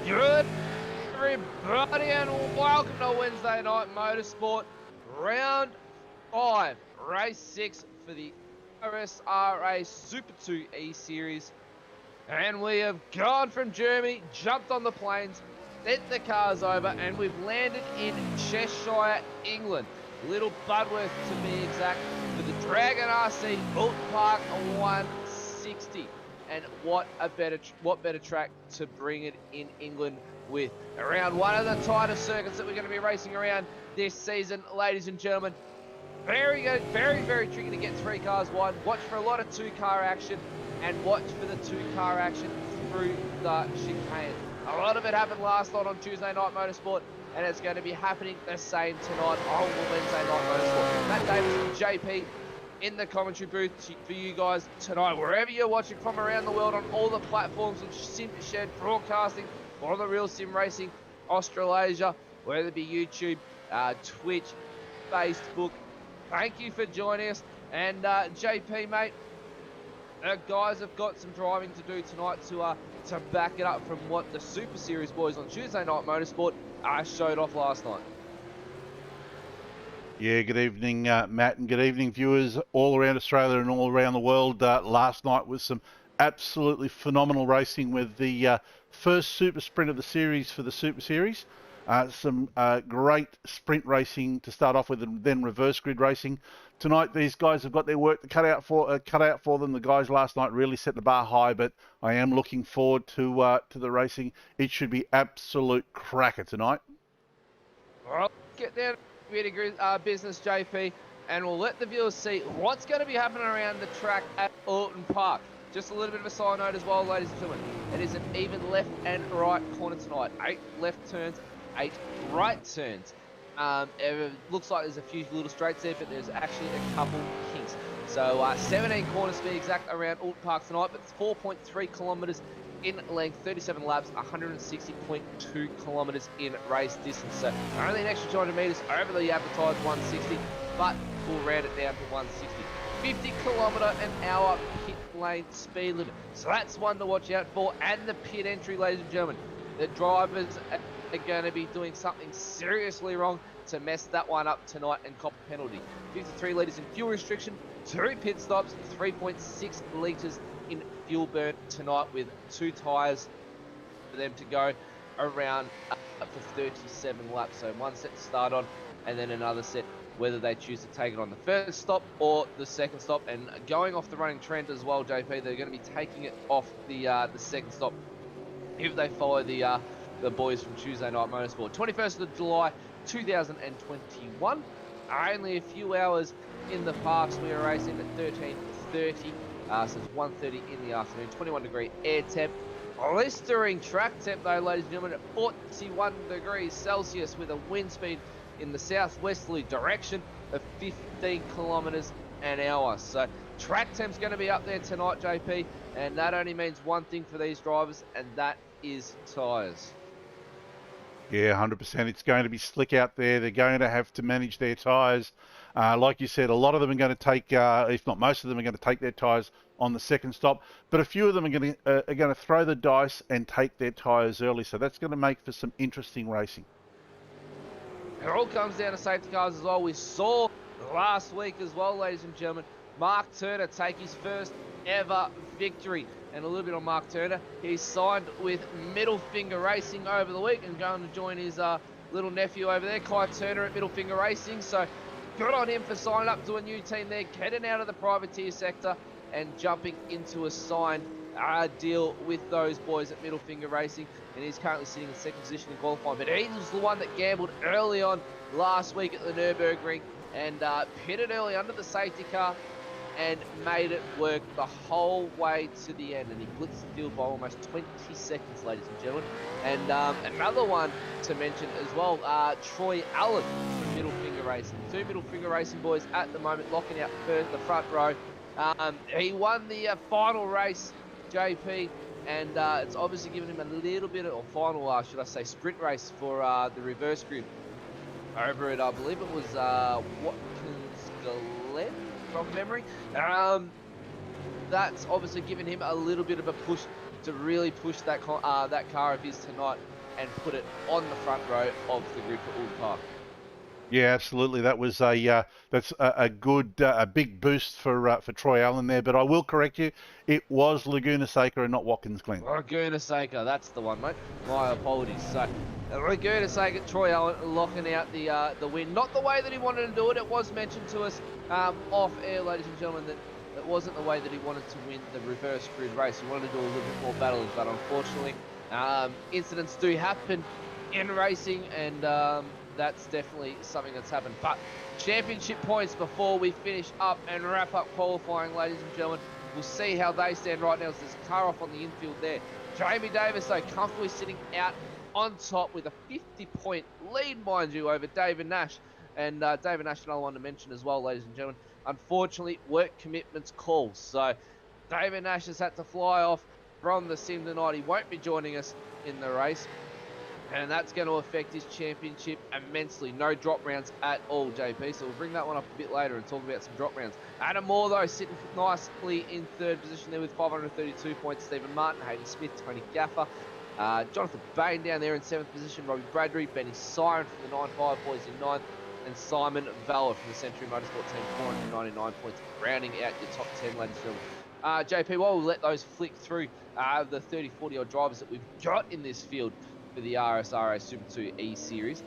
Good everybody and welcome to Wednesday Night Motorsport Round 5, Race 6 for the RSRA Super 2 E-Series. And we have gone from Germany, jumped on the planes, sent the cars over, and we've landed in Cheshire, England. Little Budworth to be exact, for the Dragon RC Oulton Park 160. And what better track to bring it in England with. Around one of the tightest circuits that we're going to be racing around this season, ladies and gentlemen. Very good, very tricky to get 3 cars wide. Watch for a lot of 2-car action, and watch for the 2-car action through the chicane. A lot of it happened last night on Tuesday Night Motorsport, and it's going to be happening the same tonight on Wednesday Night Motorsport. Matt Davis and JP in the commentary booth for you guys tonight, wherever you're watching from around the world, on all the platforms of SimShed Broadcasting, or the Real Sim Racing Australasia, whether it be YouTube, Twitch, Facebook. Thank you for joining us. And JP, mate, guys have got some driving to do tonight to back it up from what the Super Series boys on Tuesday Night Motorsport showed off last night. Yeah, good evening, Matt, and good evening, viewers all around Australia and all around the world. Last night was some absolutely phenomenal racing with the first Super Sprint of the series for the Super Series. Some great sprint racing to start off with, and then reverse grid racing. Tonight, these guys have got their work cut out for them. The guys last night really set the bar high, but I am looking forward to the racing. It should be absolute cracker tonight. All right, get down to business, JP, and we'll let the viewers see what's going to be happening around the track at Oulton Park. Just a little bit of a side note as well, ladies and gentlemen. It is an even left and right corner tonight. 8 left turns, 8 right turns. It looks like there's a few little straights there, but there's actually a couple kinks. So 17 corners to be exact around Oulton Park tonight, but it's 4.3 kilometres in length, 37 laps, 160.2 kilometres in race distance. So only an extra 200 metres over the advertised 160, but we'll round it down to 160. 50 km/h pit lane speed limit. So that's one to watch out for. And the pit entry, ladies and gentlemen. The drivers are going to be doing something seriously wrong to mess that one up tonight and cop a penalty. 53 litres in fuel restriction, 2 pit stops, 3.6 litres in fuel burn tonight, with 2 tyres for them to go around for 37 laps. So one set to start on, and then another set whether they choose to take it on the first stop or the second stop. And going off the running trend as well, JP, they're going to be taking it off the second stop if they follow the boys from Tuesday Night Motorsport. 21st of July 2021. Only a few hours in the past. We are racing at 13:30, so it's 1:30 in the afternoon. 21 degree air temp. Blistering track temp though, ladies and gentlemen, at 41 degrees Celsius, with a wind speed in the southwesterly direction of 15 kilometers an hour. So track temp's going to be up there tonight, JP, and that only means one thing for these drivers, and that is tyres. Yeah, 100%. It's going to be slick out there. They're going to have to manage their tyres. Like you said, a lot of them are going to take, if not most of them, are going to take their tyres on the second stop. But a few of them are going to throw the dice and take their tyres early. So that's going to make for some interesting racing. It all comes down to safety cars as well. We saw last week as well, ladies and gentlemen, Mark Turner take his first ever victory. And a little bit on Mark Turner, he's signed with Middle Finger Racing over the week and going to join his little nephew over there, Kai Turner at Middle Finger Racing. So good on him for signing up to a new team there, getting out of the privateer sector and jumping into a signed deal with those boys at Middle Finger Racing. And he's currently sitting in second position in qualifying. But he was the one that gambled early on last week at the Nürburgring and pitted early under the safety car and made it work the whole way to the end. And he blitzed the field by almost 20 seconds, ladies and gentlemen. And another one to mention as well, Troy Allen from Middle Finger Racing. Two Middle Finger Racing boys at the moment locking out the front row. He won the final race, JP, and it's obviously given him a little bit of, or final, should I say, sprint race for the reverse grid over at, I believe it was Watkins Glen, from memory. That's obviously given him a little bit of a push to really push that car of his tonight and put it on the front row of the grid for Oulton Park. Yeah, absolutely. That was that's a good, a big boost for Troy Allen there. But I will correct you, it was Laguna Seca and not Watkins Glen. Laguna Seca, that's the one, mate. My apologies. So Laguna Seca, Troy Allen locking out the win. Not the way that he wanted to do it. It was mentioned to us off air, ladies and gentlemen, that it wasn't the way that he wanted to win the reverse grid race. He wanted to do a little bit more battling, but unfortunately, incidents do happen in racing, and that's definitely something that's happened. But championship points before we finish up and wrap up qualifying, ladies and gentlemen. We'll see how they stand right now. There's a car off on the infield there. Jamie Davis, though, comfortably sitting out on top with a 50-point lead, mind you, over David Nash. And David Nash, another one to mention as well, ladies and gentlemen. Unfortunately, work commitments call. So David Nash has had to fly off from the sim tonight. He won't be joining us in the race, and that's going to affect his championship immensely. No drop rounds at all, JP. So we'll bring that one up a bit later and talk about some drop rounds. Adam Moore, though, sitting nicely in third position there with 532 points. Stephen Martin, Hayden Smith, Tony Gaffer. Jonathan Bain down there in 7th position. Robbie Bradbury, Benny Siren from the 9-5 boys in 9th. And Simon Valla from the Century Motorsport team, 499 points, rounding out your top 10, ladies and gentlemen. JP, while we'll let those flick through the 30, 40 odd drivers that we've got in this field for the RSRA Super 2 E Series.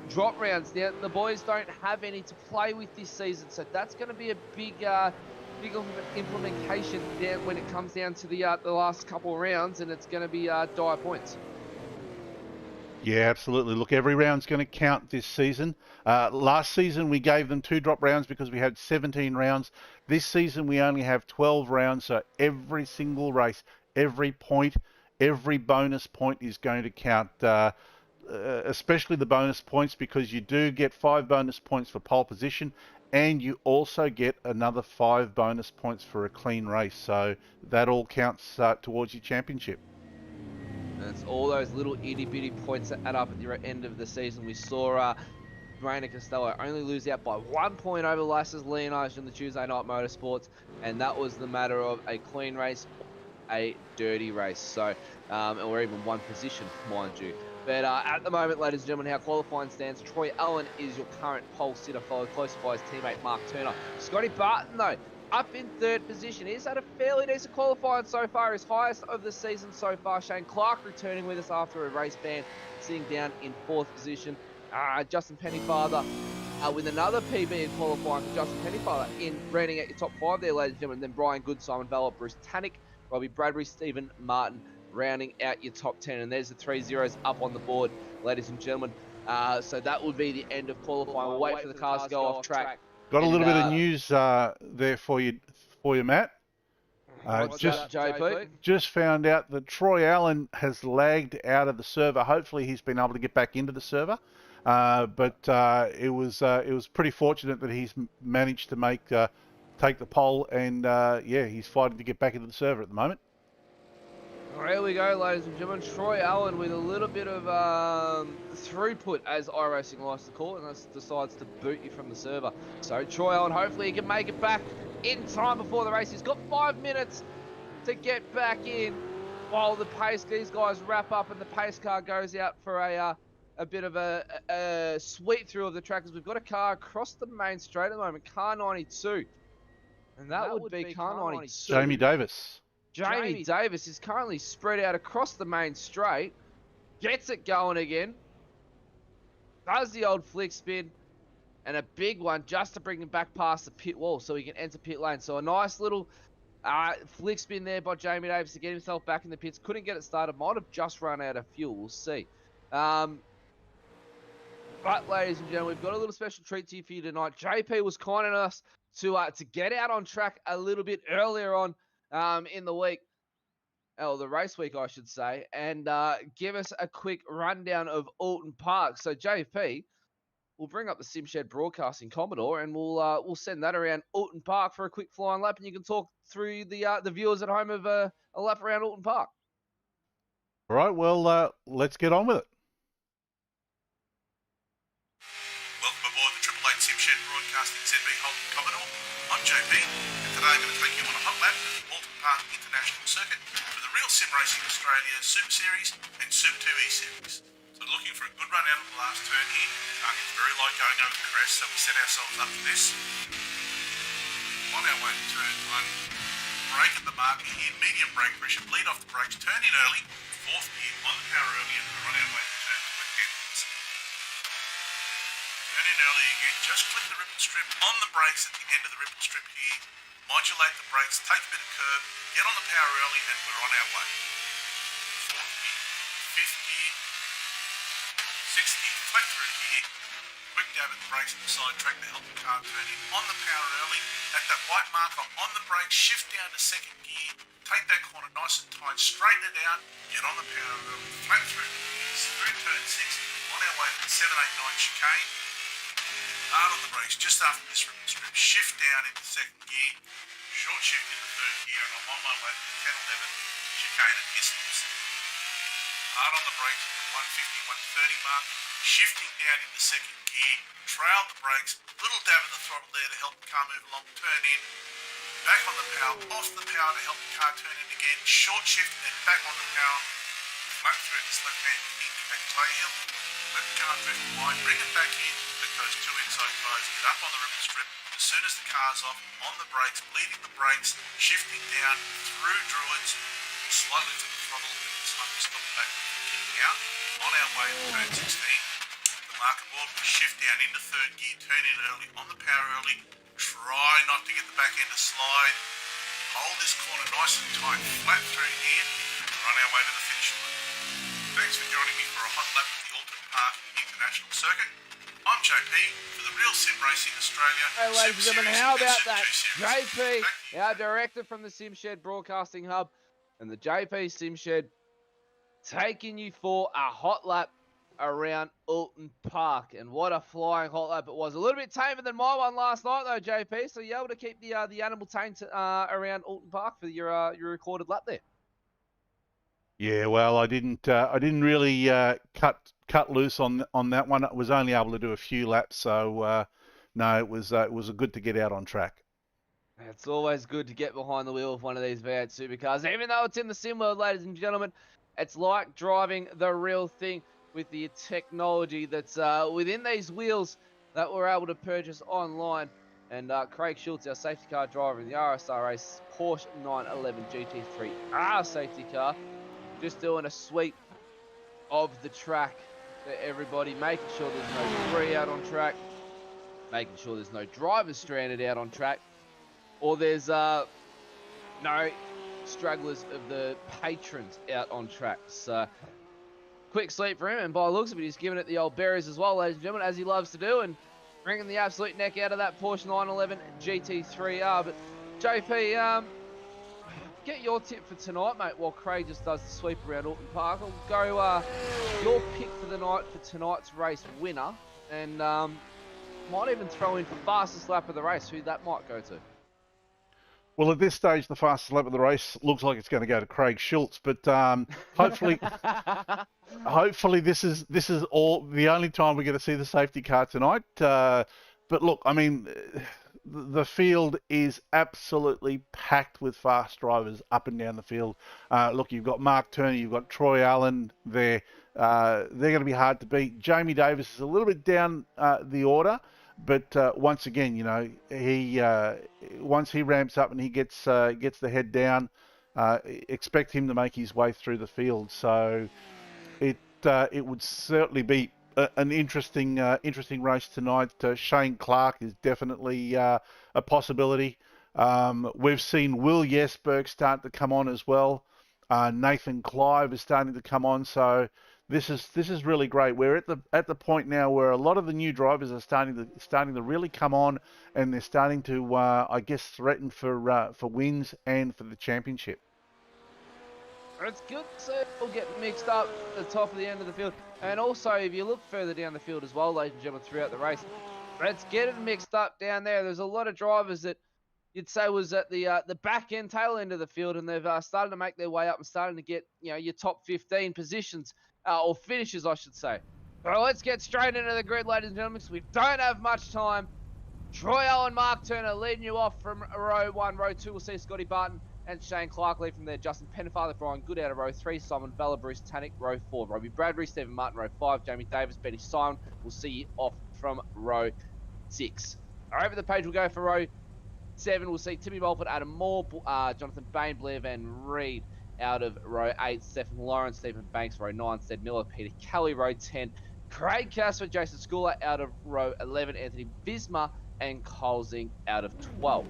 Drop rounds, now the boys don't have any to play with this season, so that's going to be a big implementation down when it comes down to the last couple of rounds, and it's going to be dire points. Yeah, absolutely. Look, every round's going to count this season. Last season, we gave them 2 drop rounds because we had 17 rounds. This season, we only have 12 rounds, so every single race, every point, every bonus point is going to count, especially the bonus points, because you do get 5 bonus points for pole position, and you also get another 5 bonus points for a clean race. So that all counts towards your championship. And it's all those little itty-bitty points that add up at the end of the season. We saw Rainer Costello only lose out by 1 point over Lasses Leonidas in the Tuesday Night Motorsports, and that was the matter of a clean race, a dirty race. So, or even 1 position, mind you. But at the moment, ladies and gentlemen, how qualifying stands, Troy Allen is your current pole sitter, followed close by his teammate Mark Turner. Scotty Barton, though, up in 3rd position. He's had a fairly decent qualifying so far, his highest of the season so far. Shane Clark returning with us after a race ban, sitting down in 4th position. Justin Pennyfather with another PB in qualifying for Justin Pennyfather in rounding out your top 5 there, ladies and gentlemen. Then Brian Good, Simon Valla, Bruce Tannick, Robbie Bradbury, Stephen Martin, rounding out your top 10. And there's the 3 zeros up on the board, ladies and gentlemen. So that would be the end of qualifying. We'll wait for the cars to go off track. Got a little bit of news there for you, Matt. Just found out that Troy Allen has lagged out of the server. Hopefully, he's been able to get back into the server. But it was pretty fortunate that he's managed to take the pole, and yeah, he's fighting to get back into the server at the moment. There we go, ladies and gentlemen. Troy Allen with a little bit of throughput, as iRacing likes to call it, and decides to boot you from the server. So Troy Allen, hopefully he can make it back in time before the race. He's got 5 minutes to get back in while these guys wrap up and the pace car goes out for a bit of a sweep through of the track, as we've got a car across the main straight at the moment, car 92. And that would be car 92. Jamie Davis. Jamie Davis is currently spread out across the main straight, gets it going again, does the old flick spin, and a big one just to bring him back past the pit wall so he can enter pit lane. So a nice little flick spin there by Jamie Davis to get himself back in the pits. Couldn't get it started, might have just run out of fuel, we'll see. But ladies and gentlemen, we've got a little special treat to you for you tonight. JP was kind enough to get out on track a little bit earlier on in the week, or the race week, I should say, and give us a quick rundown of Oulton Park. So JP, we'll bring up the SimShed Broadcasting Commodore, and we'll send that around Oulton Park for a quick flying lap, and you can talk through the viewers at home of a lap around Oulton Park. All right, well, let's get on with it. Welcome aboard the Triple Eight SimShed Broadcasting ZB Oulton Commodore. I'm JP, and today I'm going to take you on a hot lap of the Oulton Park International Circuit for the Real Sim Racing Australia Super Series and Super2 E-Series. So looking for a good run out of the last turn here. It's very light going over the crest, so we set ourselves up for this. On our way to turn 1, brake at the marker here, medium brake pressure, bleed off the brakes, turn in early, 4th gear on the power early, and we're on our way to turn 2 again. Turn in early again, just click the ripple strip on the brakes at the end of the ripple strip here, modulate the brakes, take a bit of curve, get on the power early, and we're on our way. 4th gear, 5th gear, 6th gear, flat through here, quick dab at the brakes on the side track to help the car turn in on the power early, at that white marker on the brakes, shift down to 2nd gear, take that corner nice and tight, straighten it out, get on the power early, flat through turn 6, on our way to the 789 chicane, hard on the brakes just after this ripple strip, shift down into 2nd gear, short shift into 3rd gear, and I'm on my way to the 1011 chicane at distance. Hard on the brakes at the 150, 130 mark, shifting down into 2nd gear, trail the brakes, little dab of the throttle there to help the car move along, turn in, back on the power, off the power to help the car turn in again, short shift and back on the power, flat through this left hand indicate play hill, let the car drift wide, bring it back in, let those 2 inside tyres, get up on the ripple strip, as soon as the car's off, on the brakes, bleeding the brakes, shifting down through druids, slightly to the throttle, and it's time to stop back kicking out, on our way to turn 16, the marker board will shift down into 3rd gear, turn in early, on the power early, try not to get the back end to slide, hold this corner nice and tight, flat through here, and run our way to the finish line. Thanks for joining me for a hot lap of the Oulton Park International Circuit. I'm JP for the Real Sim Racing Australia. Hey ladies and gentlemen, how about that? JP, JP, our director from the SimShed Broadcasting Hub, and the JP SimShed taking you for a hot lap around Oulton Park. And what a flying hot lap it was. A little bit tamer than my one last night though, JP, so you're able to keep the animal tame around Oulton Park for your recorded lap there. Yeah, well, I didn't really cut loose on that one. I was only able to do a few laps, so no, it was good to get out on track. It's always good to get behind the wheel of one of these V8 supercars, even though it's in the sim world, ladies and gentlemen. It's like driving the real thing with the technology that's within these wheels that we're able to purchase online. And Craig Schultz, our safety car driver in the RSR race Porsche 911 GT3 R safety car, just doing a sweep of the track for everybody, making sure there's no debris out on track, making sure there's no drivers stranded out on track, or there's no stragglers of the patrons out on track. So quick sleep for him, and by the looks of it, he's giving it the old berries as well, ladies and gentlemen, as he loves to do, and bringing the absolute neck out of that Porsche 911 GT3R. But JP, get your tip for tonight, mate, while Craig just does the sweep around Oulton Park. I'll go your pick for the night for tonight's race winner, and might even throw in for fastest lap of the race, who that might go to. Well, at this stage, the fastest lap of the race looks like it's going to go to Craig Schultz, but hopefully, hopefully this is all the only time we're going to see the safety car tonight. But look, I mean, the field is absolutely packed with fast drivers up and down the field. Look, you've got Mark Turner, you've got Troy Allen there. They're going to be hard to beat. Jamie Davis is a little bit down the order. But once again, you know, he once he ramps up and he gets the head down, expect him to make his way through the field. So it would certainly be an interesting race tonight. Shane Clark is definitely a possibility. We've seen Will Jesberg start to come on as well. Nathan Clive is starting to come on. So this is really great. We're at the point now where a lot of the new drivers are starting to really come on, and they're starting to I guess threaten for wins and for the championship. It's good to see it all get mixed up at the top of the end of the field. And also, if you look further down the field as well, ladies and gentlemen, throughout the race, let's get it mixed up down there. There's a lot of drivers that you'd say was at the back end, tail end of the field, and they've started to make their way up and starting to get, you know, your top 15 positions, or finishes, I should say. Well, let's get straight into the grid, ladies and gentlemen, because we don't have much time. Troy Owen, Mark Turner leading you off from row 1. Row 2, we'll see Scotty Barton and Shane Clark lead from there. Justin Pennefather, Brian Good out of row 3. Simon Vella, Bruce Tannick, row 4. Robbie Bradbury, Stephen Martin, row 5. Jamie Davis, Benny Simon. We'll see you off from row 6. Over the page, we'll go for row 7. We'll see Timmy Mulford, Adam Moore, Jonathan Bain, Blair Van Reed out of row 8. Stephen Lawrence, Stephen Banks, row 9. Stead Miller, Peter Kelly, row 10. Craig Casper, Jason Schooler out of row 11. Anthony Visma and Colesing out of 12.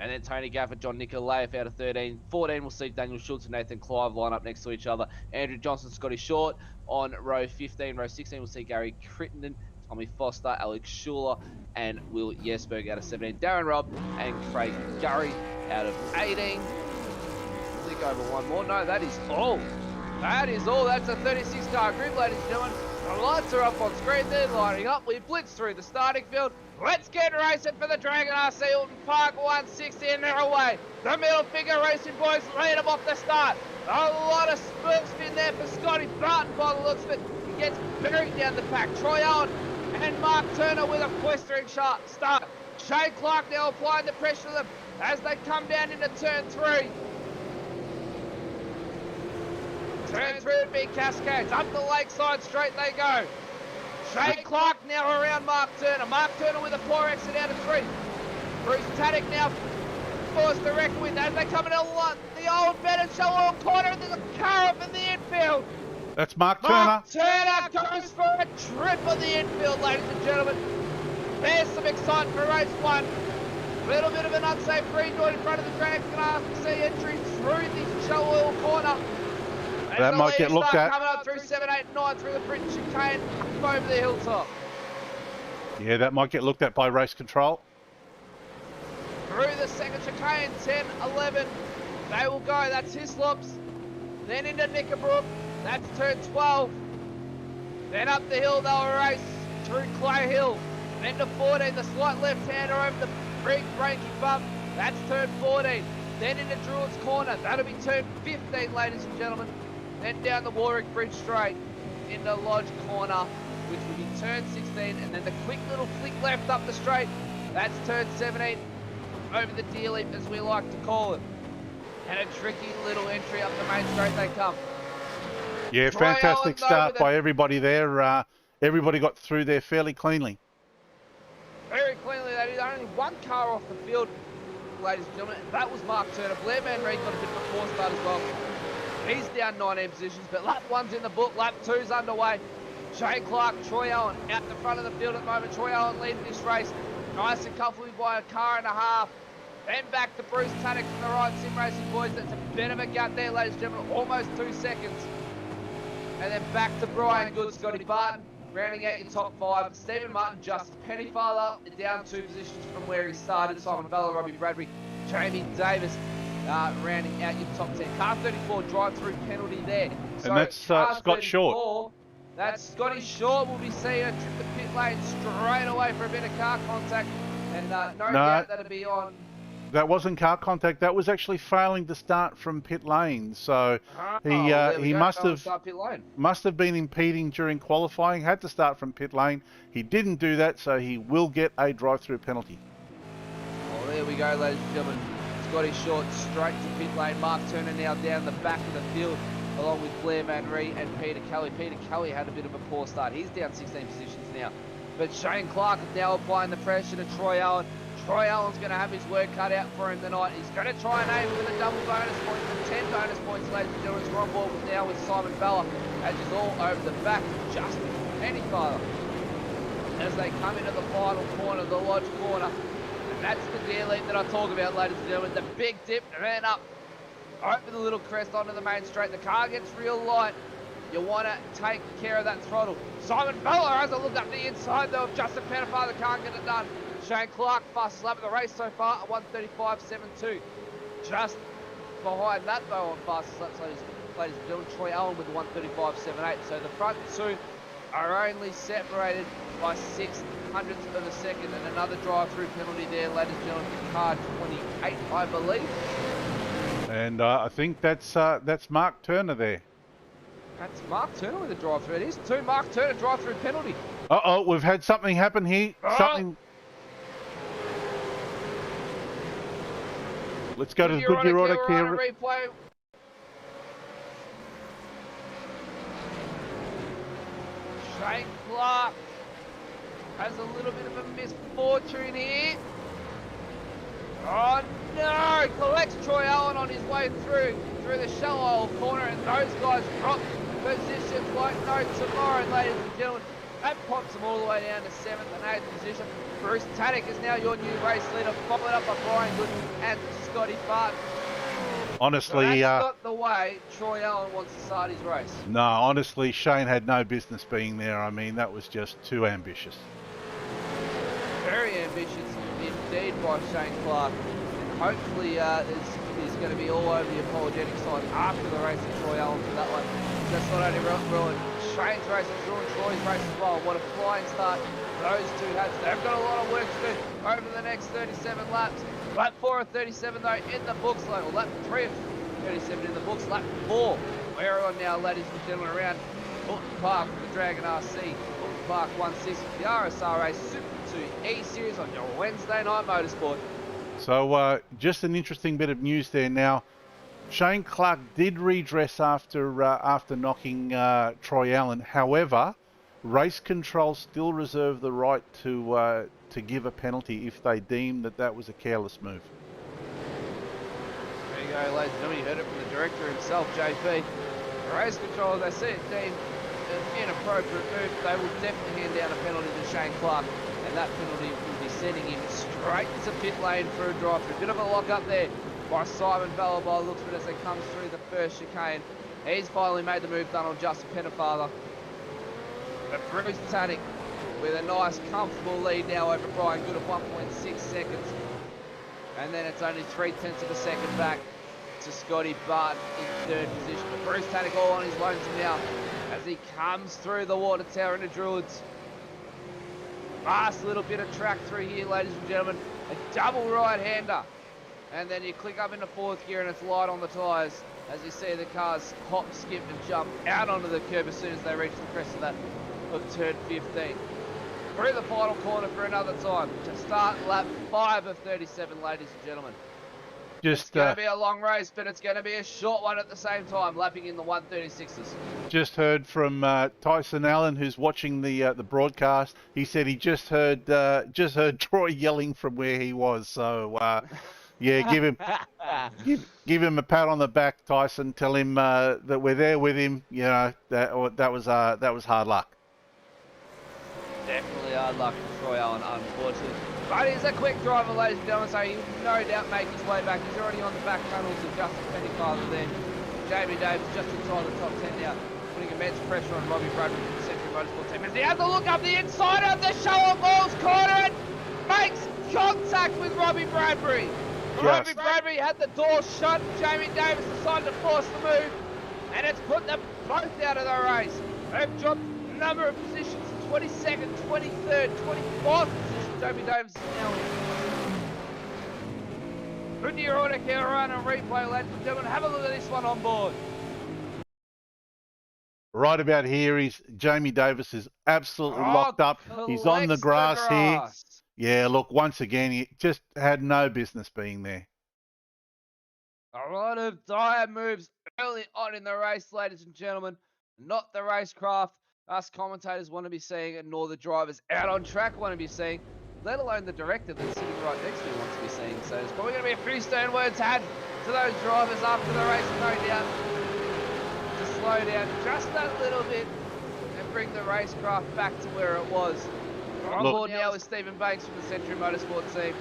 And then Tony Gafford, John Nikolaev out of 13. 14, we'll see Daniel Schultz and Nathan Clive line up next to each other. Andrew Johnson, Scotty Short on row 15. Row 16, we'll see Gary Crittenden, Tommy Foster, Alex Schuler, and Will Jesberg out of 17. Darren Robb and Craig Gurry out of 18. Click over one more. No, that is all. That is all. That's a 36-car grid, ladies and gentlemen. The lights are up on screen. They're lining up. We blitz through the starting field. Let's get racing for the Dragon RC Oulton Park 160, and they're away. The middle figure racing boys lead them off the start. A lot of spurt spin there for Scotty Barton by the looks of it. He gets buried down the pack. Troy Owen and Mark Turner with a blistering start. Shane Clark now applying the pressure to them as they come down into turn 3. Turn 3 would be Cascades. Up the lakeside straight they go. Shane Clark now around Mark Turner. Mark Turner with a poor exit out of 3. Bruce Tannick now forced to reckon with as they come into the old Bennett show all corner. There's a car up in the infield. That's Mark Turner. Mark Turner goes for a trip on the infield, ladies and gentlemen. There's some excitement for race 1. A little bit of an unsafe rejoin in front of the Dragon RC entry through the show oil corner. That might get looked at. Coming up through 7, 8, 9 through the British chicane up over the hilltop. Yeah, that might get looked at by race control. Through the second chicane, 10, 11. They will go. That's Hislops. Then into Knickerbrook. That's turn 12. Then up the hill they'll race through Clay Hill. Then to 14, the slight left-hander over the big braking bump. That's turn 14. Then into Druids Corner. That'll be turn 15, ladies and gentlemen. Then down the Warwick Bridge straight into Lodge Corner, which will be turn 16. And then the quick little flick left up the straight. That's turn 17 over the deer leap, as we like to call it. And a tricky little entry up the main straight they come. Yeah, fantastic start by everybody there. Everybody got through there fairly cleanly. Very cleanly. They did only one car off the field, ladies and gentlemen. That was Mark Turner. Blair Van Reed got a bit of a poor start as well. He's down 19 positions, but lap 1's in the book. Lap 2's underway. Shane Clark, Troy Owen out the front of the field at the moment. Troy Owen leading this race. Nice and comfortably by a car and a half. Then back to Bruce Tannick from the right, Sim Racing boys. That's a bit of a gut there, ladies and gentlemen. Almost 2 seconds. And then back to Brian Good, Scotty Barton, rounding out your top 5. Stephen Martin, Justin Pennefather, down 2 positions from where he started. Simon Vella, Robbie Bradbury, Jamie Davis, rounding out your top 10. Car 34 drive-through penalty there. And that's Scott Short. That's Scotty Short. Will be seeing a trip to pit lane straight away for a bit of car contact. And no doubt that'll be on That wasn't car contact. That was actually failing to start from pit lane. So he must have been impeding during qualifying. Had to start from pit lane. He didn't do that, so he will get a drive-through penalty. Well, there we go, ladies and gentlemen. Scotty Short straight to pit lane. Mark Turner now down the back of the field, along with Blair Van Ree and Peter Kelly. Peter Kelly had a bit of a poor start. He's down 16 positions now. But Shane Clark is now applying the pressure to Troy Allen. Troy Allen's going to have his work cut out for him tonight. He's going to try and aim for the double bonus points, the 10 bonus points, ladies and gentlemen. He's on board now with Simon Bella, as he's all over the back of Justin Pennyfather. As they come into the final corner, the Lodge corner. And that's the gear leap that I talk about, ladies and gentlemen. The big dip, and up, over the little crest onto the main straight. The car gets real light. You want to take care of that throttle. Simon Bella has a look up the inside, though, of Justin Pennyfather. Can't get it done. Shane Clark, fastest lap of the race so far, at 1:35.72. Just behind that, though, on fastest laps, ladies and gentlemen, Troy Allen with the 1:35.78. So the front two are only separated by 0.06 of a second, and another drive-through penalty there, ladies and gentlemen, car 28, I believe. And I think that's Mark Turner there. That's Mark Turner with a drive-through. It is two Mark Turner drive-through penalty. Uh-oh, we've had something happen here. Something. Let's go to the Goodyear Auto Care replay. Shane Clark has a little bit of a misfortune here. Oh no! Collects Troy Allen on his way through the shallow corner, and those guys drop positions like no tomorrow, ladies and gentlemen. That pops them all the way down to 7th and 8th position. Bruce Tannick is now your new race leader, followed up by Brian Good and Scotty Barton. Honestly, so that's not the way Troy Allen wants to start his race. No, honestly, Shane had no business being there. I mean, that was just too ambitious. Very ambitious indeed by Shane Clark. And hopefully he's going to be all over the apologetic side after the race of Troy Allen for that one. That's not only ruined Shane's race, it's ruined Troy's race as well. What a flying start those two had. They've got a lot of work to do over the next 37 laps. Lap 4 of 37 though in the books, well, lap 3 of 37 in the books, lap 4. We're on now, ladies and gentlemen, around Oulton Park for the Dragon RC Oulton Park 160, the RSRA Super2 E-Series on your Wednesday night motorsport. So just an interesting bit of news there now. Shane Clark did redress after knocking Troy Allen. However, race control still reserve the right to give a penalty if they deem that was a careless move. There you go, ladies and gentlemen. You heard it from the director himself, JP. Race control, as they see it deemed an inappropriate move, they will definitely hand down a penalty to Shane Clark, and that penalty will be sending him straight to pit lane for a drive-through. Bit of a lock up there by Simon Bella by the looks of it as they come through the first chicane. He's finally made the move done on Justin Pennyfather. But Bruce Tannick with a nice comfortable lead now over Brian Good at 1.6 seconds. And then it's only 0.3 of a second back to Scotty Barton in 3rd position. But Bruce Tannick all on his lonesome now as he comes through the water tower into Druids. Fast little bit of track through here, ladies and gentlemen. A double right-hander. And then you click up into 4th gear and it's light on the tyres as you see the cars hop, skip and jump out onto the curb as soon as they reach the crest of that of turn 15. Through the final corner for another time to start lap 5 of 37, ladies and gentlemen. It's going to be a long race, but it's going to be a short one at the same time, lapping in the 136s. Just heard from Tyson Allen, who's watching the broadcast. He said he just heard Troy yelling from where he was. So yeah, give him a pat on the back, Tyson. Tell him that we're there with him. You know that was hard luck. Definitely hard luck for Troy Allen, unfortunately. But he's a quick driver, ladies and gentlemen, so he will no doubt make his way back. He's already on the back tunnels of Justin Pennyfather there. Jamie Davis just inside the top 10 now, putting immense pressure on Robbie Bradbury from the Century Motorsport team. As he has a look up the inside of the show of balls corner and makes contact with Robbie Bradbury. Yes. Robbie Bradbury had the door shut. Jamie Davis decided to force the move, and it's put them both out of the race. They've dropped a number of positions, 22nd, 23rd, 24th position. Jamie Davis is now in. Put your order here around on replay, ladies and gentlemen. Have a look at this one on board. Right about here, Jamie Davis is absolutely locked up. He's on the grass here. Yeah, look, once again, he just had no business being there. A lot of dire moves early on in the race, ladies and gentlemen. Not the racecraft us commentators want to be seeing, and nor the drivers out on track want to be seeing, let alone the director that's sitting right next to him wants to be seeing. So there's probably going to be a few stern words had to those drivers after the race, no doubt, to slow down just a little bit and bring the racecraft back to where it was. On board now with Stephen Banks from the Century Motorsport team.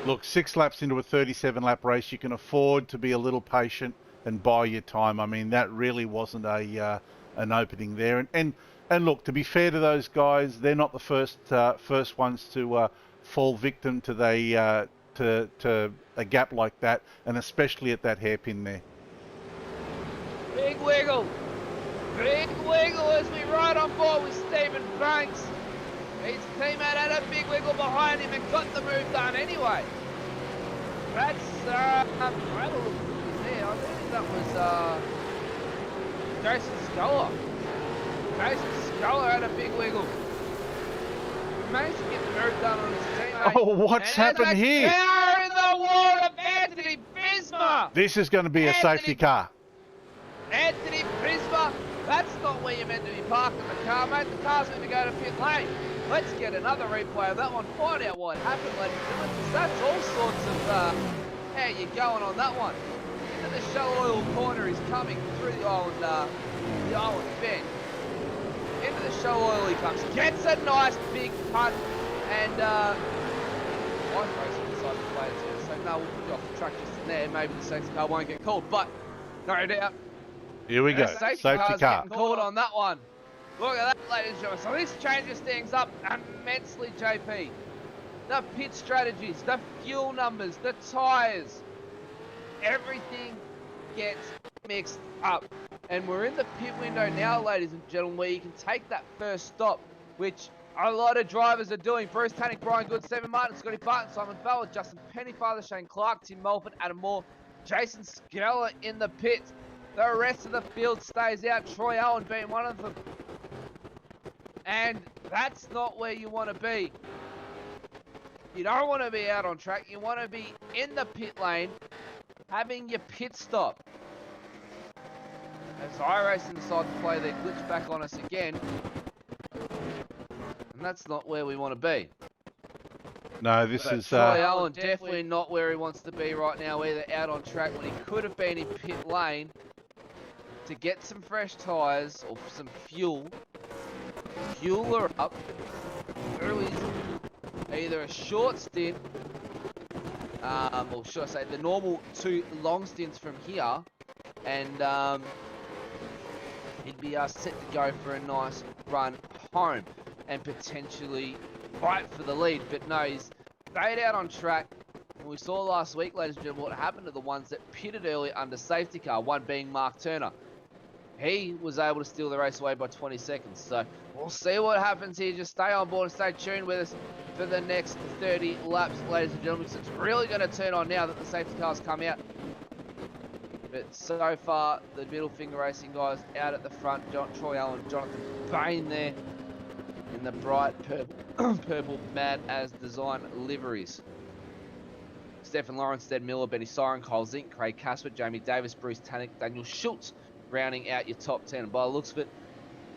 Look, 6 laps into a 37-lap race, you can afford to be a little patient and buy your time. I mean, that really wasn't an opening there. And look, to be fair to those guys, they're not the first ones to fall victim to to a gap like that, and especially at that hairpin there. Big wiggle as we ride on board with Stephen Banks. His teammate had a big wiggle behind him and got the move done anyway. That's, have a look there. I think that was Jason Sculler. Jason Sculler had a big wiggle. He managed to get the move done on his teammate. Oh, what's happened here? Power in the wall of Anthony Bisma. This is going to be a safety car. Anthony Bisma, that's not where you're meant to be parking the car, mate. The car's meant to go to pit lane. Let's get another replay of that one, find out what happened, ladies and gentlemen, because that's all sorts of how you're going on that one. Into the shallow oil corner, he's coming through the island bend. Into the shallow oil he comes, gets a nice big punt, and I'm racing inside the players here, so no, we'll put you off the track just in there, maybe the safety car won't get called, but no doubt. Here we go, safety car. Getting called on that one. Look at that, ladies and gentlemen. So this changes things up immensely, JP. The pit strategies, the fuel numbers, the tyres, everything gets mixed up. And we're in the pit window now, ladies and gentlemen, where you can take that first stop, which a lot of drivers are doing. Bruce Tannick, Brian Good, Stephen Martin, Scotty Barton, Simon Fowler, Justin Pennyfather, Shane Clark, Tim Mulford, Adam Moore, Jason Skeller in the pit. The rest of the field stays out, Troy Allen being one of them. And that's not where you want to be. You don't want to be out on track. You want to be in the pit lane, having your pit stop. As iRacing decide to play their glitch back on us again. And that's not where we want to be. No, this is... Troy Allen definitely not where he wants to be right now, either out on track when he could have been in pit lane to get some fresh tyres or some fuel. Fuel her up through either a short stint, or should I say the normal 2 long stints from here, and he'd be set to go for a nice run home and potentially fight for the lead. But no, he's stayed out on track. And we saw last week, ladies and gentlemen, what happened to the ones that pitted early under safety car, one being Mark Turner. He was able to steal the race away by 20 seconds. So we'll see what happens here. Just stay on board and stay tuned with us for the next 30 laps, ladies and gentlemen. So it's really going to turn on now that the safety cars come out. But so far, the middle finger racing guys out at the front. Troy Allen, Jonathan Bain there in the bright purple Mad As design liveries. Stefan Lawrence, Stead Miller, Benny Siren, Kyle Zink, Craig Casper, Jamie Davis, Bruce Tannick, Daniel Schultz, rounding out your top 10. And by the looks of it,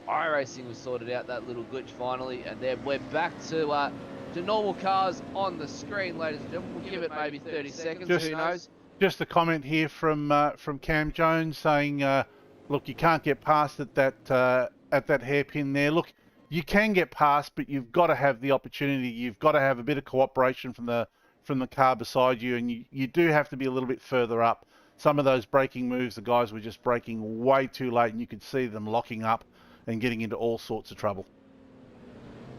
iRacing was sorted out that little glitch finally, and then we're back to normal cars on the screen, ladies and gentlemen. We'll give it maybe 30 seconds, who knows? Just a comment here from Cam Jones saying, look, you can't get past at that hairpin there. Look, you can get past, but you've got to have the opportunity. You've got to have a bit of cooperation from the car beside you, and you do have to be a little bit further up. Some of those braking moves, the guys were just braking way too late, and you could see them locking up and getting into all sorts of trouble.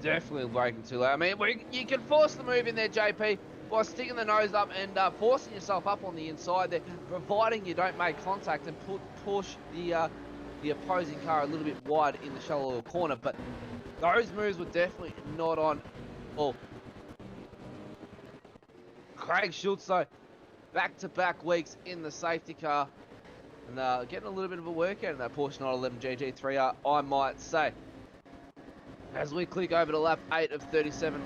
Definitely braking too late. I mean, you can force the move in there, JP, by sticking the nose up and forcing yourself up on the inside there, providing you don't make contact and push the opposing car a little bit wide in the shallow oil corner. But those moves were definitely not on. Well, Craig Schultz, though, back-to-back weeks in the safety car. And getting a little bit of a workout in that Porsche 911 GT3R, I might say. As we click over to lap 8 of 37,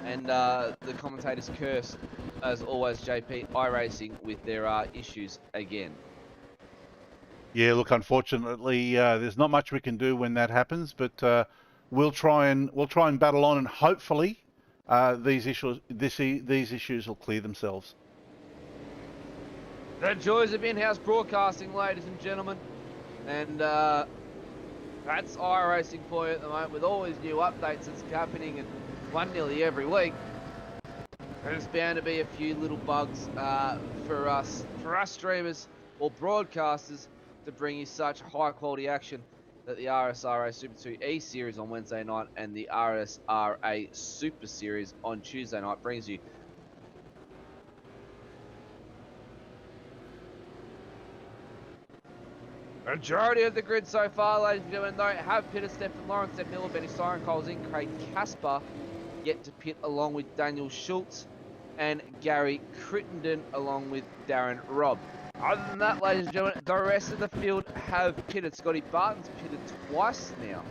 and the commentators curse, as always, JP, iRacing with their issues again. Yeah, look, unfortunately, there's not much we can do when that happens, but we'll try and battle on, and hopefully these issues will clear themselves. The joys of in-house broadcasting, ladies and gentlemen, and that's iRacing for you at the moment, with all these new updates that's happening, and one nearly every week. There's bound to be a few little bugs for us streamers or broadcasters to bring you such high quality action that the RSRA Super 2 E Series on Wednesday night and the RSRA Super Series on Tuesday night brings you. Majority of the grid so far, ladies and gentlemen, though, have pitted Stefan Lawrence, Steph Miller, Benny Siren, Coles in, Craig Casper yet to pit along with Daniel Schultz and Gary Crittenden along with Darren Robb. Other than that, ladies and gentlemen, the rest of the field have pitted. Scotty Barton's pitted twice now.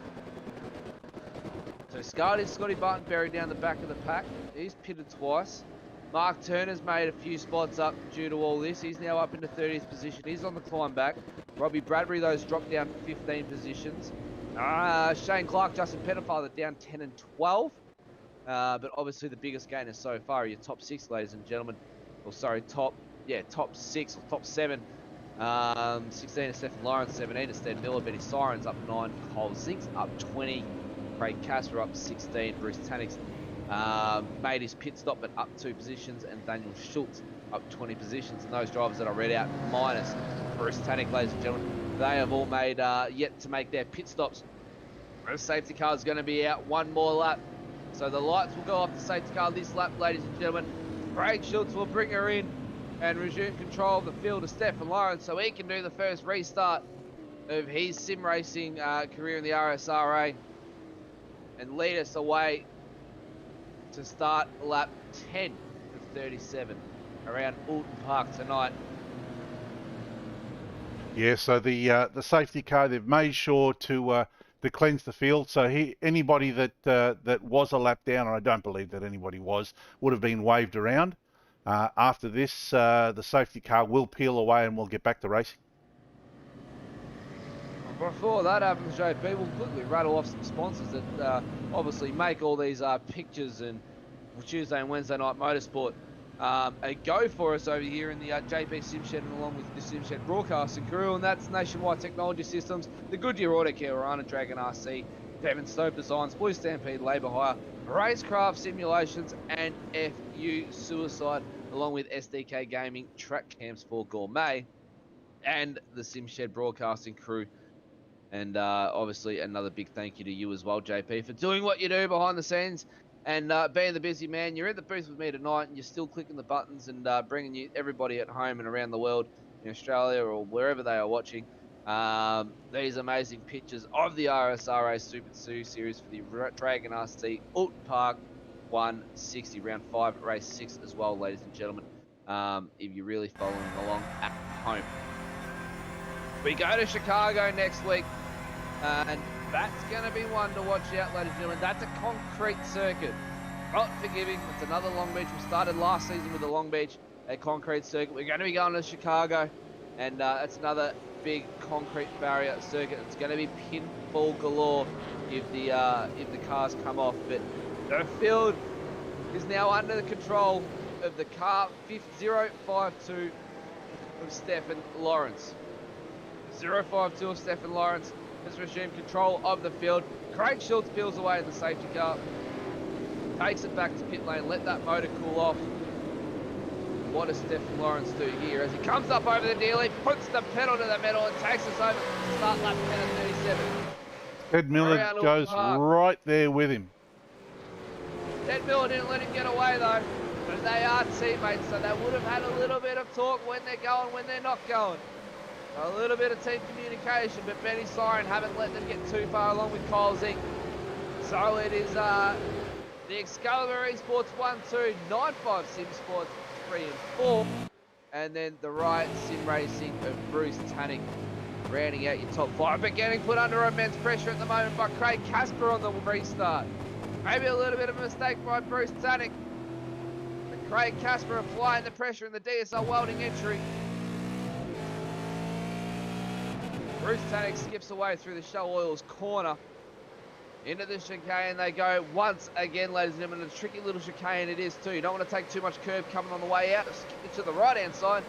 So Scotty Barton buried down the back of the pack. He's pitted twice. Mark Turner's made a few spots up due to all this. He's now up into 30th position. He's on the climb back. Robbie Bradbury, those dropped down 15 positions. Shane Clark, Justin Pettifather down 10 and 12. But obviously the biggest gainers so far are your top 6, ladies and gentlemen. Or sorry, top 6 or top 7. 16 is Stephen Lawrence, 17 is Stead Miller, Benny Sirens up 9, Cole Zink's up 20, Craig Casper up 16, Bruce Tanix made his pit stop but up 2 positions, and Daniel Schultz up 20 positions. And those drivers that I read out, minus Bruce Tanix, ladies and gentlemen, they have all made yet to make their pit stops. The safety car is going to be out one more lap. So the lights will go off the safety car this lap, ladies and gentlemen. Craig Schultz will bring her in and resume control of the field of Stefan Lawrence so he can do the first restart of his sim racing career in the RSRA and lead us away to start lap 10 of 37 around Oulton Park tonight. Yeah, so the safety car, they've made sure to cleanse the field. So anybody that was a lap down, and I don't believe that anybody was, would have been waved around. After this, the safety car will peel away and we'll get back to racing. Before that happens, JP, we'll quickly rattle off some sponsors that obviously make all these pictures and Tuesday and Wednesday night motorsport a go for us over here in the JP Simshed and along with the Simshed broadcasting crew, and that's Nationwide Technology Systems, the Goodyear Auto Care, Rana Dragon RC, Devon Stove Designs, Blue Stampede Labour Hire, Racecraft Simulations, and FU Suicide, along with SDK Gaming, Track Cams for Gourmet, and the Simshed broadcasting crew. And obviously another big thank you to you as well, JP, for doing what you do behind the scenes and being the busy man. You're in the booth with me tonight and you're still clicking the buttons and bringing you everybody at home and around the world in Australia or wherever they are watching these amazing pictures of the RSRA Super 2 series for the Dragon RC Oulton Park 160 round 5 race 6 as well, ladies and gentlemen, if you're really following along at home. We go to Chicago next week, and that's going to be one to watch out, ladies and gentlemen. That's a concrete circuit. Not forgiving. It's another Long Beach. We started last season with the Long Beach, a concrete circuit. We're going to be going to Chicago, and it's another big concrete barrier circuit. It's going to be pinfall galore if the cars come off. But the field is now under the control of the car 052 of Stefan Lawrence. 052 of Stefan Lawrence has resumed control of the field. Craig Schultz peels away in the safety car, takes it back to pit lane, let that motor cool off. What does Stefan Lawrence do here? As he comes up over the dealie, puts the pedal to the metal and takes us over to start lap 10 and 37. Ed Miller goes right there with him. Ed Miller didn't let him get away though, but they are teammates, so they would have had a little bit of talk when they're going, when they're not going. A little bit of team communication, but Benny Siren haven't let them get too far along with Kyle Zink. So it is the Excalibur Esports 1, 2, 95 Sim Sports 3 and 4. and then the right sim racing of Bruce Tannick rounding out your top 5, but getting put under immense pressure at the moment by Craig Casper on the restart. Maybe a little bit of a mistake by Bruce Tannick, but Craig Casper applying the pressure in the DSL welding entry. Bruce Tannick skips away through the Shell Oils corner. Into the chicane they go once again, ladies and gentlemen. A tricky little chicane it is too. You don't want to take too much curb coming on the way out. Skip it to the right hand side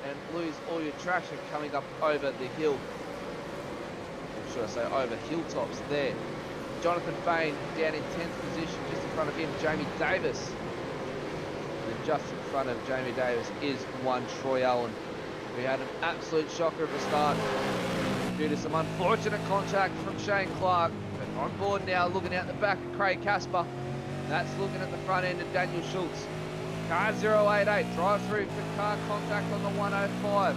and lose all your traction coming up over the hill. Or should I say over hilltops there. Jonathan Fain down in 10th position, just in front of him, Jamie Davis. And just in front of Jamie Davis is one Troy Allen. We had an absolute shocker of a start due to some unfortunate contact from Shane Clark. But on board now, looking out the back of Craig Casper. That's looking at the front end of Daniel Schultz. Car 088, drive through for car contact on the 105.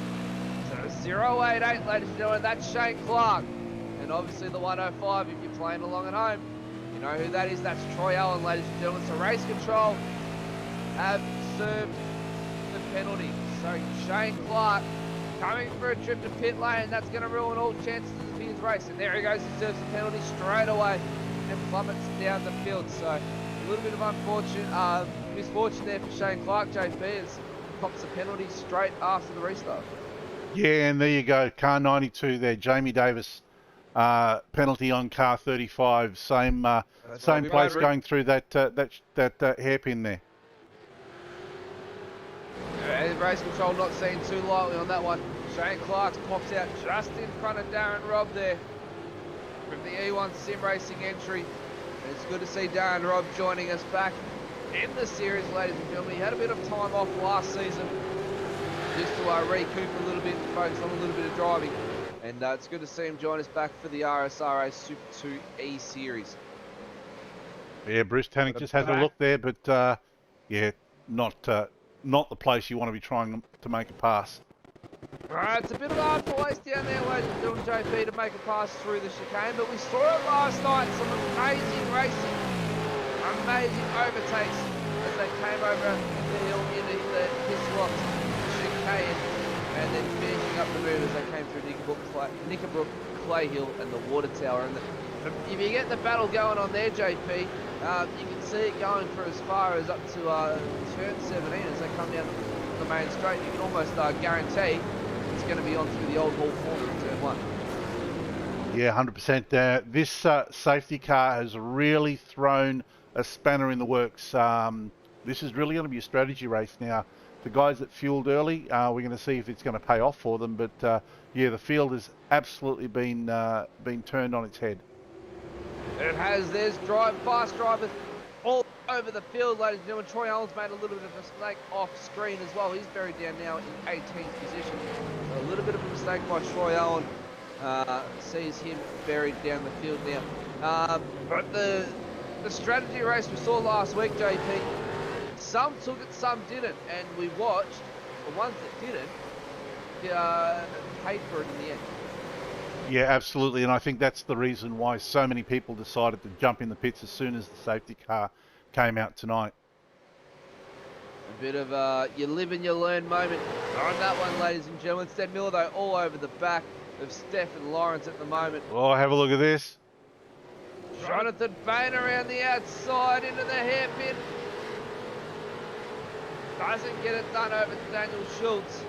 So 088, ladies and gentlemen, that's Shane Clark. And obviously the 105, if you're playing along at home, you know who that is. That's Troy Allen, ladies and gentlemen. So race control have served the penalty. So Shane Clark coming for a trip to pit lane. That's going to ruin all chances of his race. And there he goes. He serves the penalty straight away and plummets down the field. So a little bit of misfortune there for Shane Clark, JP, as pops the penalty straight after the restart. Yeah, and there you go. Car 92 there. Jamie Davis, penalty on car 35. Same place going through that hairpin there. And race control not seen too lightly on that one. Shane Clark pops out just in front of Darren Robb there from the E1 Sim Racing entry. And it's good to see Darren Robb joining us back in the series, ladies and gentlemen. He had a bit of time off last season just to recoup a little bit and focus on a little bit of driving. And it's good to see him join us back for the RSRA Super 2 E series. Yeah, Bruce Tannick just has a look there, but yeah, not the place you want to be trying to make a pass. Alright, it's a bit of a hard place down there, ladies and gentlemen, JP, to make a pass through the chicane, but we saw it last night, some amazing racing, amazing overtakes as they came over the hill into the Hislop chicane, and then finishing up the move as they came through Knickerbrook, Clay Hill and the Water Tower. And if you get the battle going on there, JP, you can see it going for as far as up to turn 17 as they come down the main straight. You can almost guarantee it's going to be on through the old hall corner in turn 1. Yeah, 100%. This safety car has really thrown a spanner in the works. This is really going to be a strategy race now. The guys that fueled early, we're going to see if it's going to pay off for them. But yeah, the field has absolutely been turned on its head. It has. There's fast drivers all over the field, ladies and gentlemen. Troy Allen's made a little bit of a mistake off screen as well. He's buried down now in 18th position. So a little bit of a mistake by Troy Allen. Sees him buried down the field now. But the strategy race we saw last week, JP, some took it, some didn't. And we watched the ones that didn't paid for it in the end. Yeah, absolutely, and I think that's the reason why so many people decided to jump in the pits as soon as the safety car came out tonight. A bit of a you live and you learn moment on that one, ladies and gentlemen. Sted Miller, though, all over the back of Steph and Lawrence at the moment. Oh, have a look at this. Jonathan Bain around the outside into the hairpin. Doesn't get it done over to Daniel Schultz.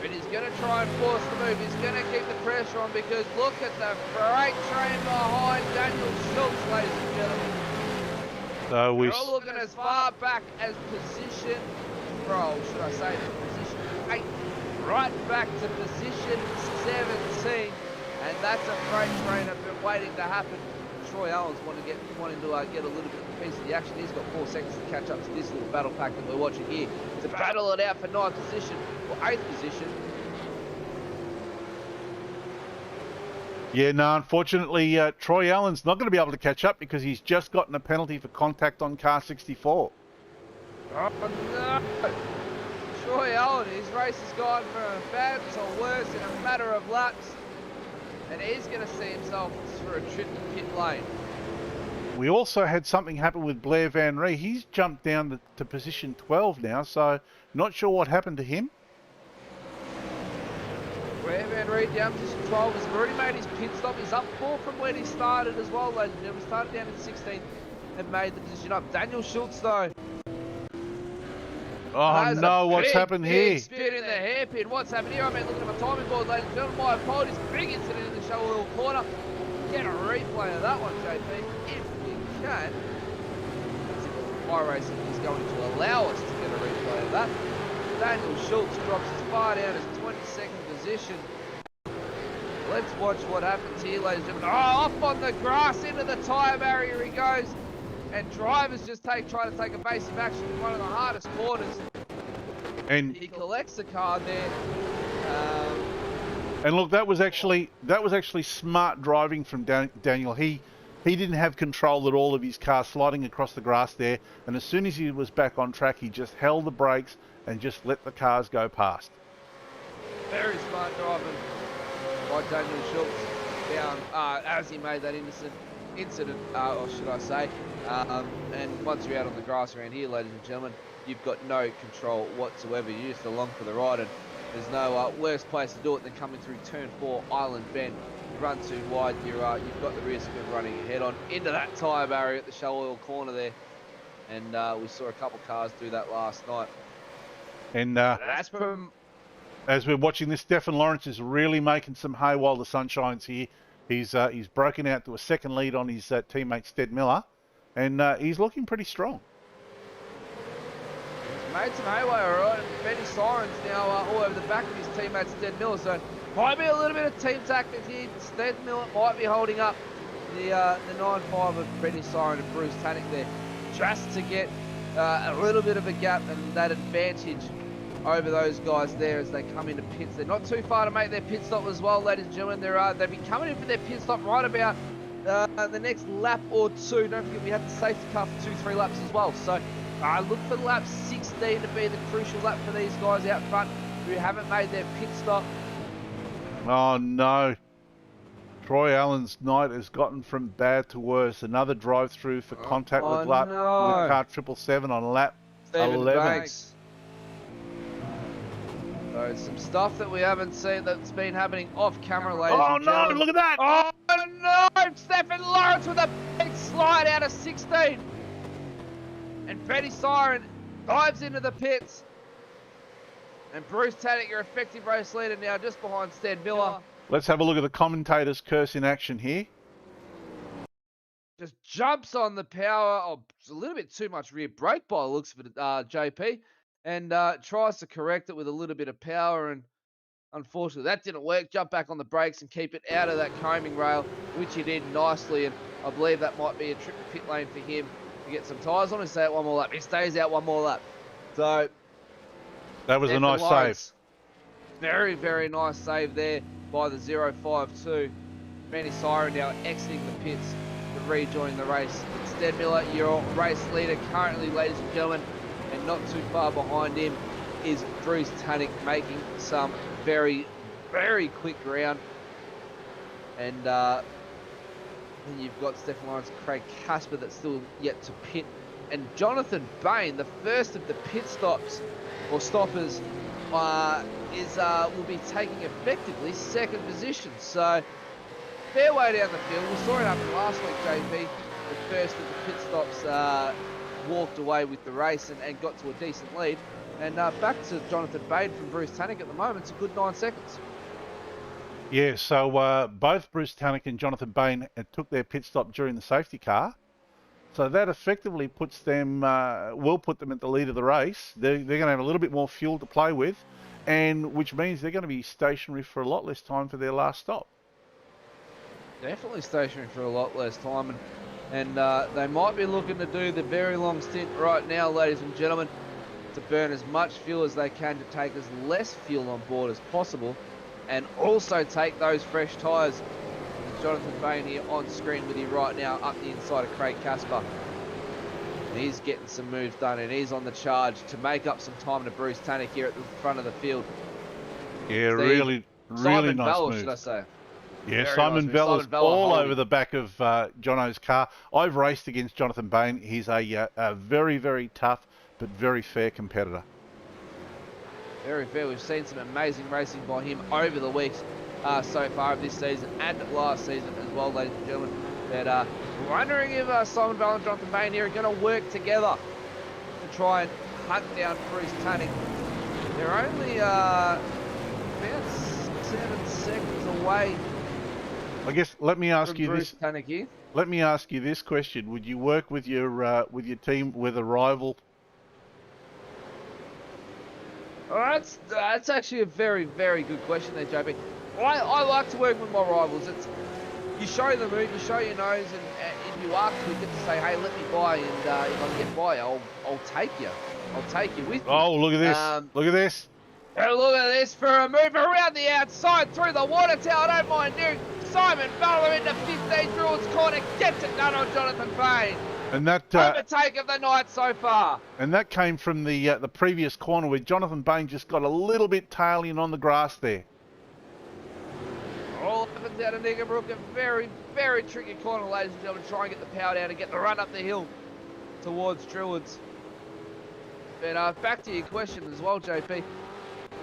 But he's going to try and force the move. He's going to keep the pressure on because look at the freight train behind Daniel Schultz, ladies and gentlemen. So we're all looking as far back as position, should I say position 8, right back to position 17. And that's a freight train that's been waiting to happen. Troy Allen's wanting to get a little bit of a piece of the action. He's got 4 seconds to catch up to this little battle pack that we're watching here. To battle it out for 9th position or 8th position. Yeah, no, unfortunately, Troy Allen's not going to be able to catch up because he's just gotten a penalty for contact on car 64. Oh no! Troy Allen, his race has gone from bad to worse in a matter of laps. And he's going to see himself for a trip to pit lane. We also had something happen with Blair Van Ree. He's jumped down to position 12 now, so not sure what happened to him. Blair Van Ree down to position 12 has already made his pit stop. He's up 4 from where he started as well, ladies and gentlemen. Started down in 16th and made the decision up. Daniel Schultz, though. Oh no, what's happened here? Big spin in the hairpin. What's happened here? I mean, looking at my timing board, ladies and gentlemen. My apologies. Big incident in the show wheel corner. Get a replay of that one, JP, if we can. Let's see what racing is going to allow us to get a replay of that. Daniel Schultz drops as far down as 22nd position. Let's watch what happens here, ladies and gentlemen. Oh, off on the grass, into the tyre barrier he goes. And drivers just trying to take evasive action in one of the hardest corners. And he collects the car there. And look, that was actually smart driving from Daniel. He didn't have control at all of his car sliding across the grass there. And as soon as he was back on track, he just held the brakes and just let the cars go past. Very smart driving by Daniel Schultz down as he made that incident, or should I say. And once you're out on the grass around here, ladies and gentlemen, you've got no control whatsoever. You're just along for the ride, and there's no worse place to do it than coming through turn 4, Island Bend. You run too wide, you've got the risk of running head on into that tyre barrier at the Shell Oil corner there. And we saw a couple cars do that last night. And that's from... As we're watching this, Stefan Lawrence is really making some hay while the sun shines here. He's broken out to a second lead on his teammate Stead Miller, and he's looking pretty strong. He's made some hay, all right. Benny Sirens now all over the back of his teammate Stead Miller, so might be a little bit of team tactics here. Stead Miller might be holding up the 9-5 of Benny Siren and Bruce Tannick there, just to get a little bit of a gap and that advantage over those guys there as they come into pits. They're not too far to make their pit stop as well, ladies and gentlemen. They'll be coming in for their pit stop right about the next lap or two. Don't forget we have the safety car for 2-3 laps as well. So look for lap 16 to be the crucial lap for these guys out front who haven't made their pit stop. Oh no. Troy Allen's night has gotten from bad to worse. Another drive through for contact with car 777 on lap 11. Banks. So some stuff that we haven't seen that's been happening off camera, ladies and gentlemen. Oh no, look at that! Oh no! Stefan Lawrence with a big slide out of 16. And Benny Siren dives into the pits. And Bruce Tannick, your effective race leader now, just behind Stead Miller. Let's have a look at the commentator's curse in action here. Just jumps on the power. Oh, it's a little bit too much rear brake by the looks of it, JP. And tries to correct it with a little bit of power, and unfortunately that didn't work. Jump back on the brakes and keep it out of that coaming rail, which he did nicely, and I believe that might be a trip to pit lane for him to get some tyres on and stay out one more lap. He stays out one more lap. So that was a nice save. Very, very nice save there by the 052. Benny Siren now exiting the pits to rejoin the race. Stead Miller, your race leader currently, ladies and gentlemen. And not too far behind him is Bruce Tannick, making some very, very quick ground. And then you've got Stefan Lawrence, Craig Casper that's still yet to pit. And Jonathan Bain, the first of the pit stops, or stoppers, will be taking effectively second position. So, fair way down the field. We saw it happen last week, JP. The first of the pit stops walked away with the race and got to a decent lead. And back to Jonathan Bain from Bruce Tannick at the moment. It's a good 9 seconds. Yeah, so both Bruce Tannick and Jonathan Bain took their pit stop during the safety car. So that effectively puts them, will put them at the lead of the race. They're going to have a little bit more fuel to play with, and which means they're going to be stationary for a lot less time for their last stop. Definitely stationary for a lot less time. And they might be looking to do the very long stint right now, ladies and gentlemen, to burn as much fuel as they can to take as less fuel on board as possible, and also take those fresh tyres. Jonathan Bain here on screen with you right now, up the inside of Craig Casper. And he's getting some moves done, and he's on the charge to make up some time to Bruce Tannick here at the front of the field. Yeah, Steve, really Simon nice Bell, move. should I say? Yeah, Very Simon nice. Vella's Simon Vella all holding. over the back of Jono's car. I've raced against Jonathan Bain. He's a very, very tough but very fair competitor. Very fair. We've seen some amazing racing by him over the weeks so far of this season and last season as well, ladies and gentlemen. But wondering if Simon Vella and Jonathan Bain here are going to work together to try and hunt down Bruce Tanning. They're only about 7 seconds away. I guess let me ask you Bruce this. Tanning here. Let me ask you this question: would you work with your team with a rival? Well, that's actually a very, very good question there, JB. I like to work with my rivals. It's you show the move, you show your nose, and if you are quick to say, hey, let me by, and if I can get by, I'll take you. I'll take you with me. Oh, look at this! Look at this! And look at this for a move around the outside through the water tower. Don't mind you. Simon Vella into 15 Druids corner, gets it done on Jonathan Bain. And that overtake of the night so far. And that came from the previous corner where Jonathan Bain just got a little bit tail in on the grass there. All up and down to Nickerbrook, a very, very tricky corner, ladies and gentlemen. Try and get the power down and get the run up the hill towards Druids. But back to your question as well, JP.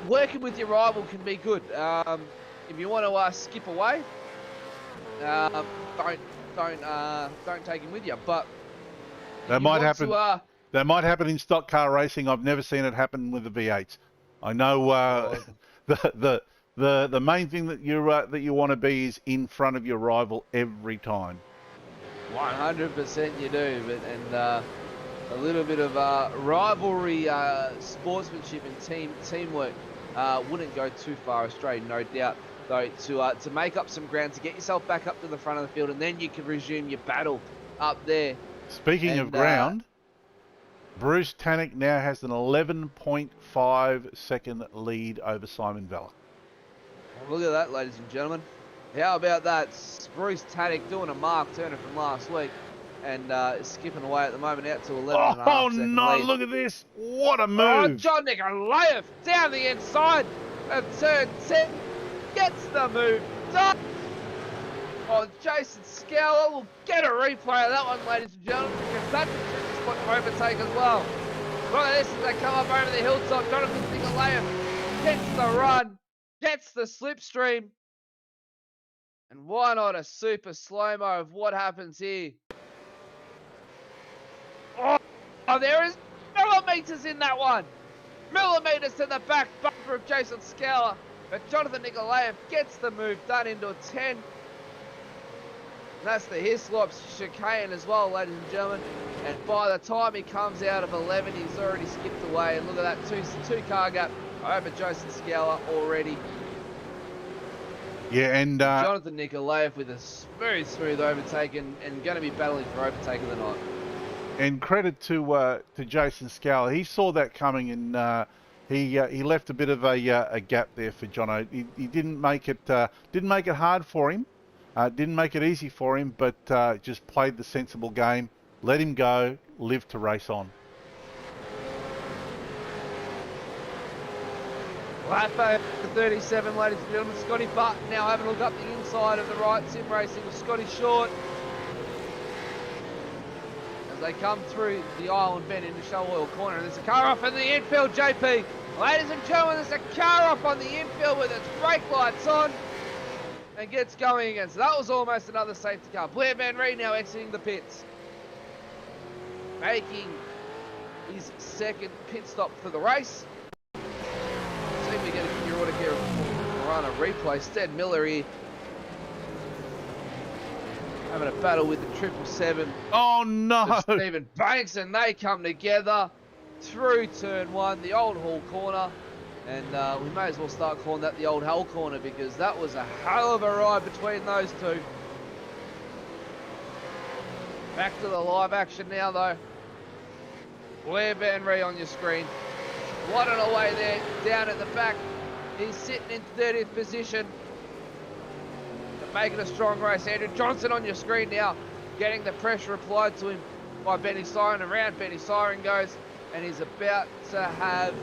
Working with your rival can be good. If you want to skip away, don't take him with you. But that might happen. That might happen in stock car racing. I've never seen it happen with the V8s. I know the main thing that you want to be is in front of your rival every time. 100% you do, and a little bit of rivalry, sportsmanship, and teamwork wouldn't go too far astray, no doubt. Though to make up some ground, to get yourself back up to the front of the field, and then you can resume your battle up there. Speaking of ground, Bruce Tannick now has an 11.5 second lead over Simon Vella. Look at that, ladies and gentlemen. How about that? Bruce Tannick doing a mark turner from last week and skipping away at the moment out to 11.5 second no, lead. look at this. What a move. Oh, John Nikolaev down the inside of turn 10. Gets the move done. Oh, Jason Scowler will get a replay of that one, ladies and gentlemen, because that's a tricky spot to overtake as well. Look at this as they come up over the hilltop. Jonathan Nikolaev gets the run, gets the slipstream. And why not a super slow-mo of what happens here? Oh, there is millimeters in that one. Millimeters to the back bumper of Jason Scowler. But Jonathan Nikolaev gets the move done into a 10. And that's the Hislops chicane as well, ladies and gentlemen. And by the time he comes out of 11, he's already skipped away. And look at that two-car gap over Jason Scowler already. Yeah, and Jonathan Nikolaev with a smooth overtake and going to be battling for overtake of the night. And credit to Jason Scowler. He saw that coming and he left a bit of a gap there for Jono. He didn't make it hard for him, didn't make it easy for him, but just played the sensible game. Let him go, live to race on. Lap 37, ladies and gentlemen. Scotty Barton now having a look up the inside of the right sim racing with Scotty Short. As they come through the island bend into Shell Oil corner. And there's a car off in the infield, JP. Ladies and gentlemen, there's a car off on the infield with its brake lights on. And gets going again. So that was almost another safety car. Blair Van Ree now exiting the pits. Making his second pit stop for the race. See if we get a your order here run a replay. Stead Miller here. Having a battle with the 777. Oh no! Stephen Banks, and they come together through turn 1, the old Hall corner. And we may as well start calling that the old Hell corner because that was a hell of a ride between those two. Back to the live action now though. Blair Van Ree on your screen. Wadding away there, down at the back. He's sitting in 30th position. But making a strong race. Andrew Johnson on your screen now. Getting the pressure applied to him by Benny Siren. Around Benny Siren goes. And he's about to have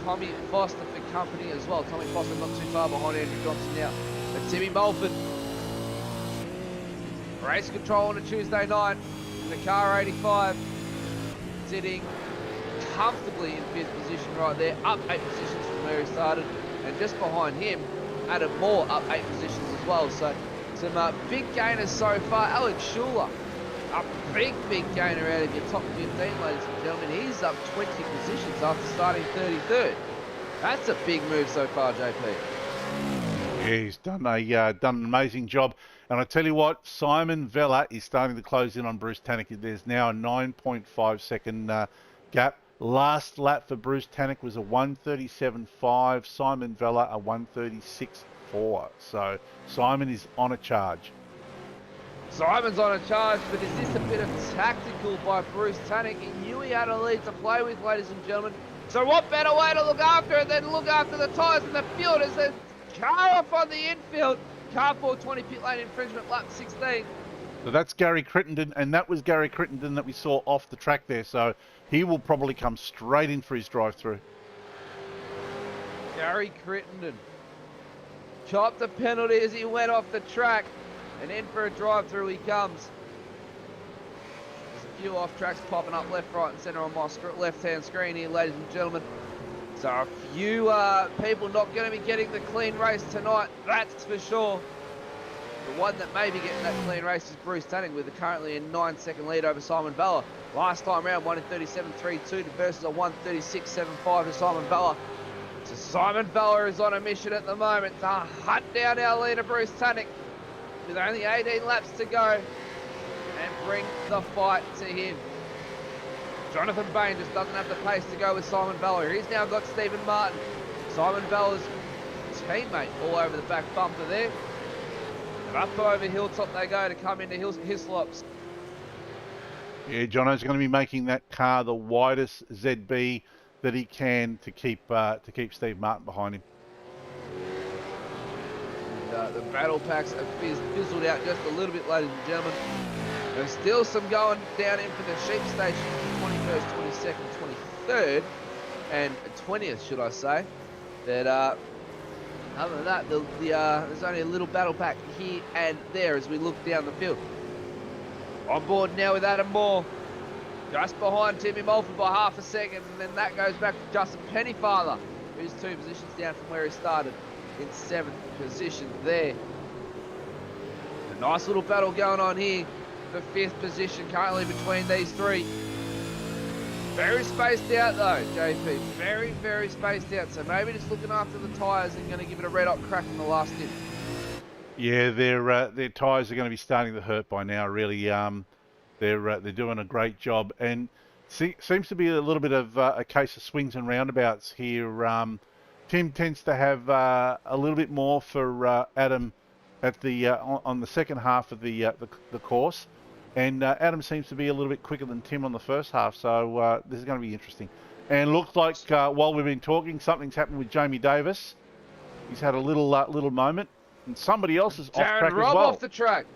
Tommy Foster for company as well. Tommy Foster not too far behind Andrew Johnson now. But Timmy Mulford. Race control on a Tuesday night in the car 85. Sitting comfortably in 5th position right there, up 8 positions from where he started. And just behind him, Adam Moore up 8 positions as well. So some big gainers so far. Alex Schuler, a big gainer out of your top 15, ladies and gentlemen. He's up 20 positions after starting 33rd. That's a big move so far, JP. Yeah, he's done an amazing job. And I tell you what, Simon Vella is starting to close in on Bruce Tannock. There's now a 9.5 second gap. Last lap for Bruce Tannock was a 1:37.5. Simon Vella a 1:36.4. So Simon is on a charge. Simon's on a charge, but is this a bit of tactical by Bruce Tannock? He knew he had a lead to play with, ladies and gentlemen. So what better way to look after it than look after the tyres and the field as the car off on the infield. Car 420 pit lane infringement, lap 16. So that's Gary Crittenden, and that was Gary Crittenden that we saw off the track there. So he will probably come straight in for his drive-through. Gary Crittenden chopped the penalty as he went off the track, and in for a drive-through he comes. There's a few off tracks popping up left, right, and centre on my left-hand screen here, ladies and gentlemen. So a few people not going to be getting the clean race tonight, that's for sure. The one that may be getting that clean race is Bruce Tannock with currently a 9-second lead over Simon Vella. Last time round, 1 in 37.32 versus a 1:36.75 to Simon Vella. So Simon Vella is on a mission at the moment to hunt down our leader Bruce Tannock with only 18 laps to go and bring the fight to him. Jonathan Bain just doesn't have the pace to go with Simon Vella. He's now got Stephen Martin, Simon Vella's teammate, all over the back bumper there. And up over Hilltop they go to come into Hislops. Yeah, Jono's going to be making that car the widest ZB that he can to keep Steve Martin behind him. And, the battle packs have fizzled out just a little bit, ladies and gentlemen. There's still some going down in for the sheep station, 21st, 22nd, 23rd, and 20th, should I say. That other than that, there's only a little battle pack here and there as we look down the field. On board now with Adam Moore, just behind Timmy Mulford by half a second, and then that goes back to Justin Pennyfather, who's 2 positions down from where he started in 7th position there. A nice little battle going on here for 5th position currently between these three. Very spaced out though, JP. Very spaced out. So maybe just looking after the tyres and going to give it a red hot crack in the last stint. Yeah, their tyres are going to be starting to hurt by now. Really, they're doing a great job, and seems to be a little bit of a case of swings and roundabouts here. Tim tends to have a little bit more for Adam at the on the second half of the course, and Adam seems to be a little bit quicker than Tim on the first half. So this is going to be interesting. And looks like while we've been talking, something's happened with Jamie Davis. He's had a little moment. And somebody else is off track Darren as Robb well. off the track.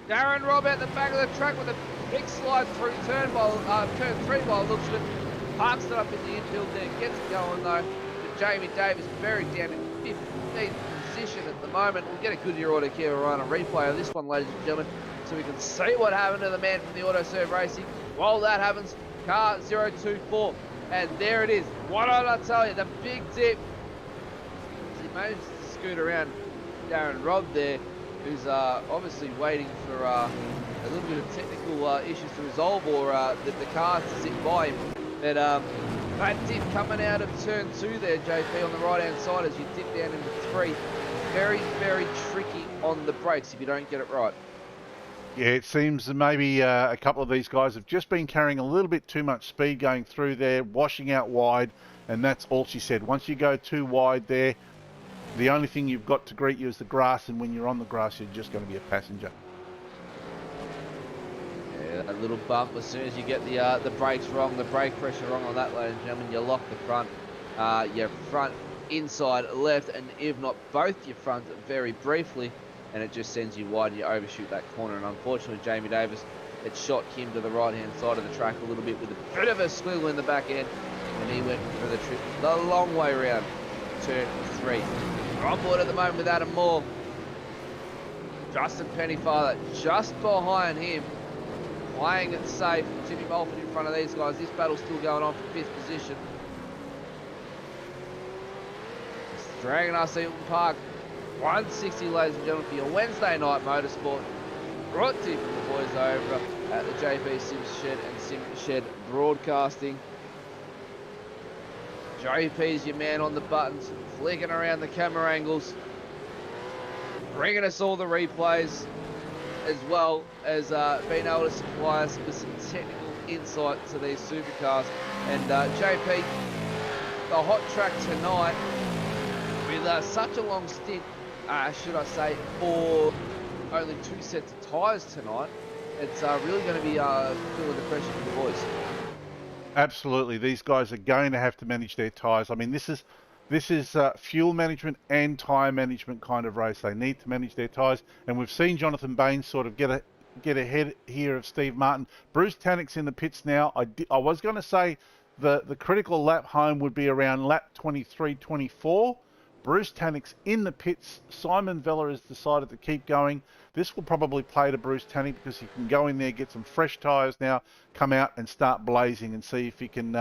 Darren Robb at the back of the track with a big slide through turn 3 by the looks of it. Parks it up in the infield there, gets it going though. But Jamie Davis very down in 15th position at the moment. We'll get a Goodyear Auto Carolina replay of this one, ladies and gentlemen, so we can see what happened to the man from the Auto Serve Racing. While that happens, car 024, and there it is. What did I tell you? The big dip. He managed to scoot around Darren Robb there, who's obviously waiting for a little bit of technical issues to resolve, or the cars to sit by him. But that dip coming out of turn 2 there, JP, on the right hand side as you dip down into 3. Very tricky on the brakes if you don't get it right. Yeah, it seems that maybe a couple of these guys have just been carrying a little bit too much speed going through there, washing out wide, and that's all she said. Once you go too wide there, the only thing you've got to greet you is the grass, and when you're on the grass, you're just going to be a passenger. Yeah, that little bump, as soon as you get the brakes wrong, the brake pressure wrong on that, ladies and gentlemen, you lock the front, your front inside left, and if not both your front very briefly, and it just sends you wide and you overshoot that corner. And unfortunately, Jamie Davis had shot him to the right-hand side of the track a little bit with a bit of a squiggle in the back end, and he went for the trip the long way around turn 3. We're on board at the moment with Adam Moore. Justin Pennyfather just behind him, playing it safe. Timmy Mulford in front of these guys. This battle's still going on for 5th position. It's Dragon RC Oulton Park 160, ladies and gentlemen, for your Wednesday night motorsport. Brought to you from the boys over at the JB Sims Shed and Sim Shed Broadcasting. JP's your man on the buttons, flicking around the camera angles, bringing us all the replays, as well as being able to supply us with some technical insight to these supercars. And JP, the hot track tonight, with such a long stint, should I say, for only 2 sets of tyres tonight, it's really going to be feeling the pressure from the boys. Absolutely, these guys are going to have to manage their tyres. I mean, this is fuel management and tyre management kind of race. They need to manage their tyres, and we've seen Jonathan Bain sort of get ahead here of Steve Martin. Bruce Tannock's in the pits now. I was going to say the critical lap home would be around lap 23, 24. Bruce Tannock's in the pits. Simon Vella has decided to keep going. This will probably play to Bruce Tannock because he can go in there, get some fresh tyres now, come out and start blazing and see if he can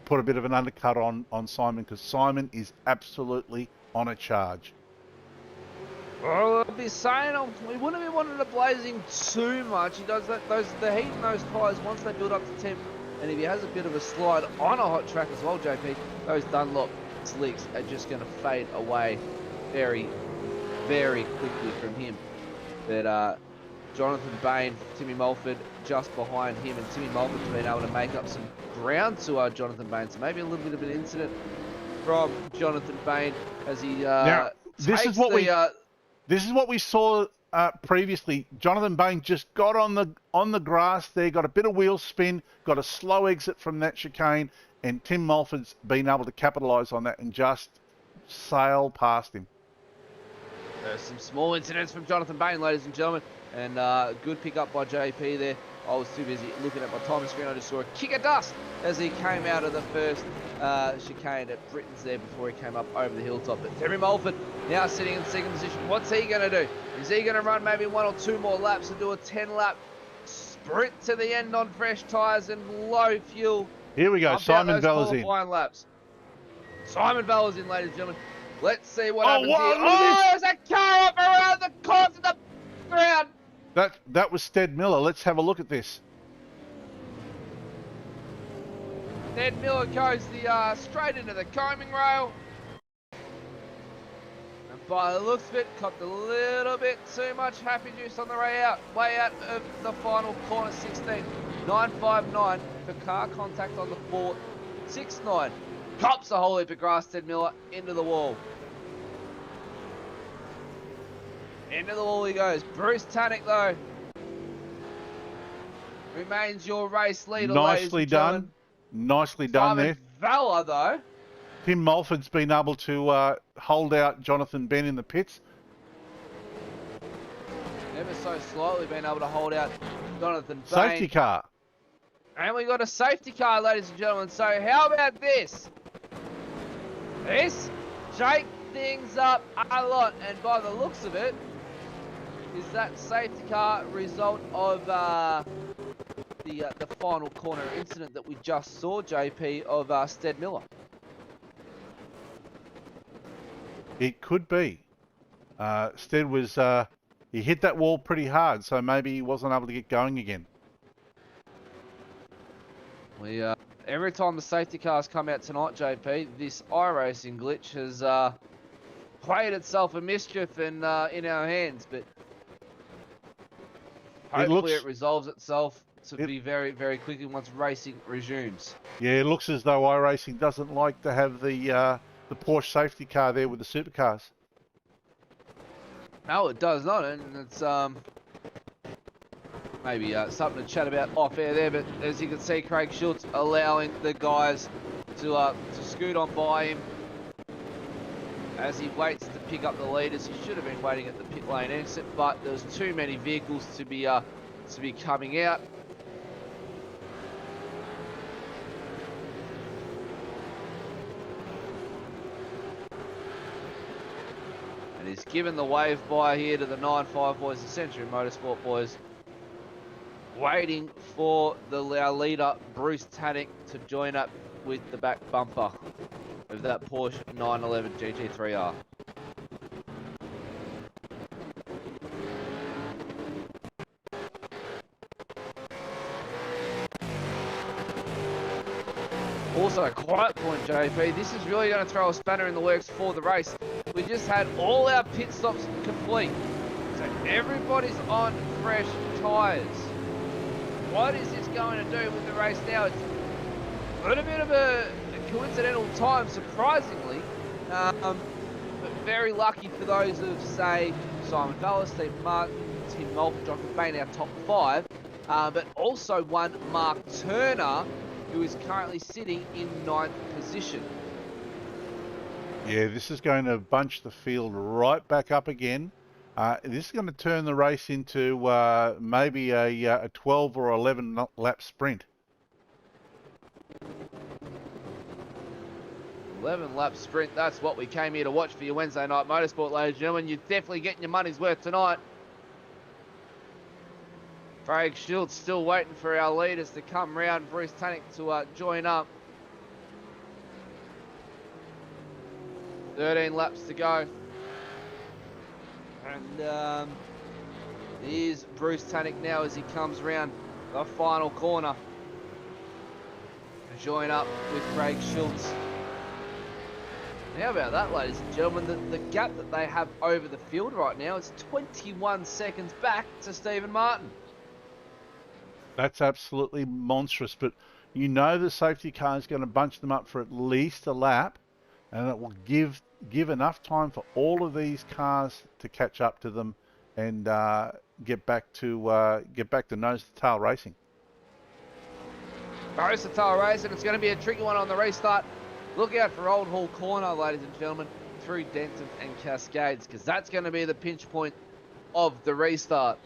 put a bit of an undercut on Simon, because Simon is absolutely on a charge. Well, I'll be saying we wouldn't be wanting to blazing too much. He does that, the heat in those tyres once they build up to temp, and if he has a bit of a slide on a hot track as well, JP, those Dunlop slicks are just going to fade away very, very quickly from him. But Jonathan Bain, Timmy Mulford just behind him, and Timmy Mulford's been able to make up some ground to Jonathan Bain. So maybe a little bit of an incident from Jonathan Bain as he now, this is what we saw previously. Jonathan Bain just got on the grass there, got a bit of wheel spin, got a slow exit from that chicane, and Tim Mulford's been able to capitalise on that and just sail past him. There's some small incidents from Jonathan Bain, ladies and gentlemen, and good pick up by JP there. I was too busy looking at my timing screen. I just saw a kick of dust as he came out of the first chicane at Britain's there before he came up over the hilltop. But Terry Mulford now sitting in 2nd position. What's he going to do? Is he going to run maybe 1 or 2 more laps and do a 10-lap sprint to the end on fresh tyres and low fuel? Here we go. Simon Vella's in. Laps. Simon Vella's in, ladies and gentlemen. Let's see what happens here. Oh, there's a car up around the corner of the ground. That was Stead Miller. Let's have a look at this. Ned Miller goes straight into the combing rail. And by the looks of it, copped a little bit too much happy juice on the way out of the final corner 16. 959 for car contact on the 4. 69. Cops a whole heap of grass, Ted Miller, into the wall. Into the wall he goes. Bruce Tannock, though, remains your race leader. Nicely done. Nicely done there. Vella, though. Tim Mulford's been able to hold out Jonathan Bain in the pits. Ever so slightly been able to hold out Jonathan Bain. Safety car. And we got a safety car, ladies and gentlemen. So how about this? This shake things up a lot, and by the looks of it, is that safety car result of the final corner incident that we just saw, JP, of Stead Miller? It could be. Stead was he hit that wall pretty hard, so maybe he wasn't able to get going again. We every time the safety cars come out tonight, JP, this iRacing glitch has played itself a mischief in our hands, but hopefully it resolves itself to be very, very quickly once racing resumes. Yeah, it looks as though iRacing doesn't like to have the Porsche safety car there with the supercars. No, it does not, and it's maybe something to chat about off air there. But as you can see, Craig Schultz allowing the guys to scoot on by him as he waits to pick up the leaders. He should have been waiting at the pit lane exit, but there's too many vehicles to be coming out. And he's given the wave by here to the 9-5 boys, the Century Motorsport boys. Waiting for our leader, Bruce Tannick, to join up with the back bumper of that Porsche 911 GT3R. Also, a quiet point, JP. This is really going to throw a spanner in the works for the race. We just had all our pit stops complete. So everybody's on fresh tyres. What is this going to do with the race now? It's a little bit of a coincidental time, surprisingly. But very lucky for those of, say, Simon Fallis, Steve Martin, Tim Mulford, John McBain, our top 5. But also one Mark Turner, who is currently sitting in 9th position. Yeah, this is going to bunch the field right back up again. This is going to turn the race into maybe a 12 or 11 lap sprint. 11 lap sprint, that's what we came here to watch for your Wednesday night motorsport, ladies and gentlemen. You're definitely getting your money's worth tonight. Craig Schultz still waiting for our leaders to come round. Bruce Tannick to join up. 13 laps to go. And here's Bruce Tannick now as he comes round the final corner to join up with Craig Schultz. How about that, ladies and gentlemen? The gap that they have over the field right now is 21 seconds back to Stephen Martin. That's absolutely monstrous, but you know the safety car is going to bunch them up for at least a lap, and it will give enough time for all of these cars to catch up to them and get back to nose to tail racing. Nose to tail racing. It's going to be a tricky one on the restart. Look out for Old Hall Corner, ladies and gentlemen, through Denton and Cascades, because that's going to be the pinch point of the restart.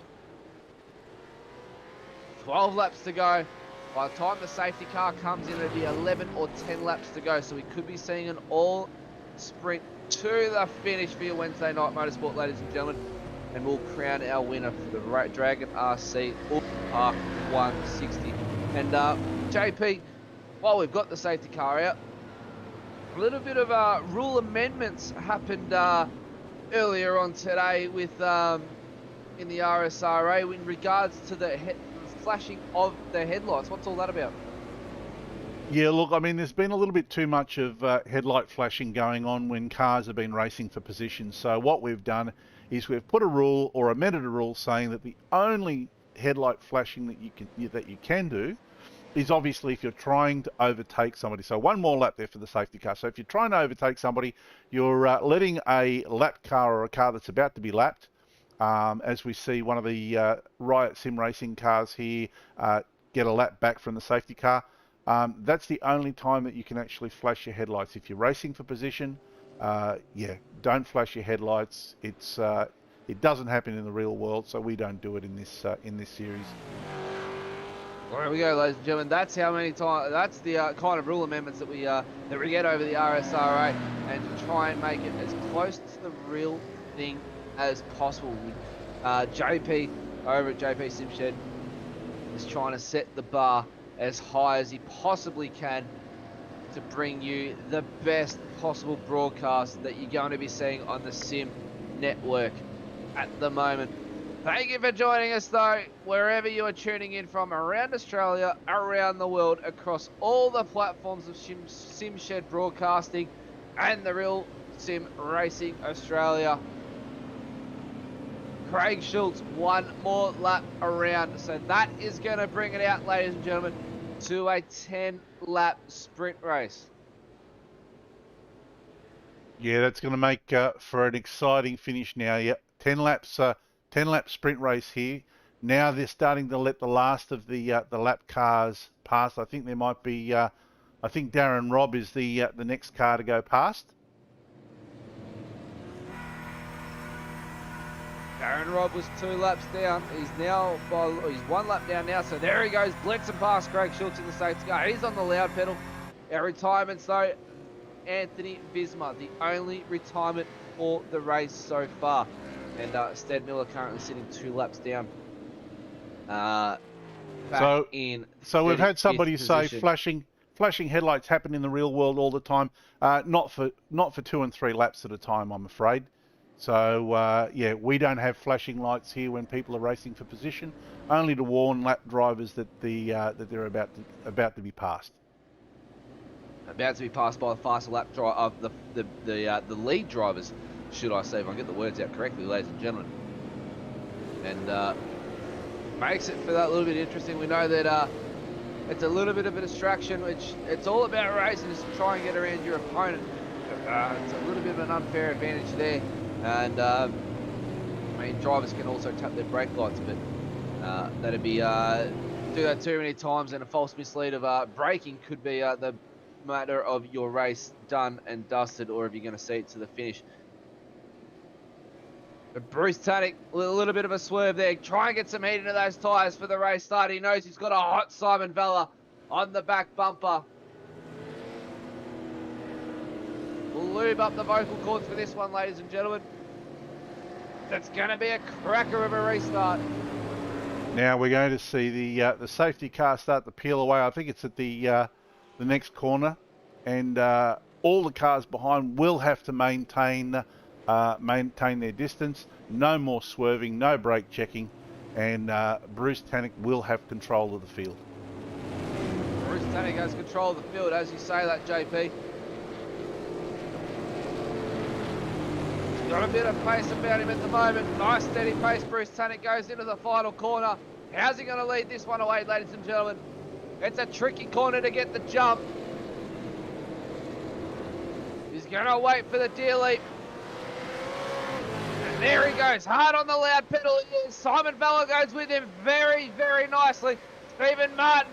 12 laps to go. By the time the safety car comes in, it'll be 11 or 10 laps to go. So we could be seeing an all sprint to the finish for your Wednesday night motorsport, ladies and gentlemen. And we'll crown our winner for the Dragon RC Oulton Park 160. And JP, while we've got the safety car out, a little bit of rule amendments happened earlier on today with in the RSRA in regards to the flashing of the headlights. What's all that about? Yeah, look, I mean, there's been a little bit too much of headlight flashing going on when cars have been racing for position. So what we've done is we've put a rule or amended a rule saying that the only headlight flashing that you can do is obviously if you're trying to overtake somebody. So one more lap there for the safety car. So if you're trying to overtake somebody, you're letting a lap car or a car that's about to be lapped, as we see one of the Riot Sim Racing cars here get a lap back from the safety car. That's the only time that you can actually flash your headlights. If you're racing for position, yeah, don't flash your headlights. It doesn't happen in the real world, so we don't do it in this series. There we go, ladies and gentlemen. That's how many times. That's the kind of rule amendments that we get over the RSRA, and try and make it as close to the real thing as possible. JP over at JP Simshed is trying to set the bar as high as he possibly can to bring you the best possible broadcast that you're going to be seeing on the Sim network at the moment. Thank you for joining us, though, wherever you are tuning in from around Australia, around the world, across all the platforms of Simshed Broadcasting and the Real Sim Racing Australia. Craig Schultz, one more lap around. So that is going to bring it out, ladies and gentlemen, to a 10-lap sprint race. Yeah, that's going to make for an exciting finish now. Yep, 10 laps. 10-lap sprint race here. Now they're starting to let the last of the lap cars pass. I think there might be. I think Darren Robb is the next car to go past. Darren Robb was 2 laps down. He's now he's 1 lap down now. So there he goes, blitzing past Craig Schultz in the safety car. He's on the loud pedal. Our retirements though, Anthony Visma, the only retirement for the race so far. And Stead Miller currently sitting 2 laps down. Back in so we've had somebody say position. flashing headlights happen in the real world all the time. Not for 2 and 3 laps at a time, I'm afraid. So yeah, we don't have flashing lights here when people are racing for position, only to warn lap drivers that that they're about to be passed. About to be passed by the faster lap drive of the lead drivers, should I say, if I get the words out correctly, ladies and gentlemen. And makes it for that little bit interesting. We know that it's a little bit of a distraction, which it's all about racing, is to try and get around your opponent. It's a little bit of an unfair advantage there. And I mean, drivers can also tap their brake lights, but that'd be do that too many times, and a false mislead of braking could be the matter of your race done and dusted, or if you're going to see it to the finish. But Bruce Tannick, a little bit of a swerve there. Try and get some heat into those tyres for the race start. He knows he's got a hot Simon Vella on the back bumper. We'll lube up the vocal cords for this one, ladies and gentlemen. That's going to be a cracker of a restart. Now we're going to see the safety car start to peel away. I think it's at the next corner, and all the cars behind will have to maintain their distance. No more swerving, no brake checking, and Bruce Tannick will have control of the field. Bruce Tannick has control of the field, as you say that, JP. Got a bit of pace about him at the moment. Nice steady pace. Bruce Tannick goes into the final corner. How's he going to lead this one away, ladies and gentlemen? It's a tricky corner to get the jump. He's going to wait for the deer leap. And there he goes, hard on the loud pedal. Simon Vella goes with him very, very nicely. Stephen Martin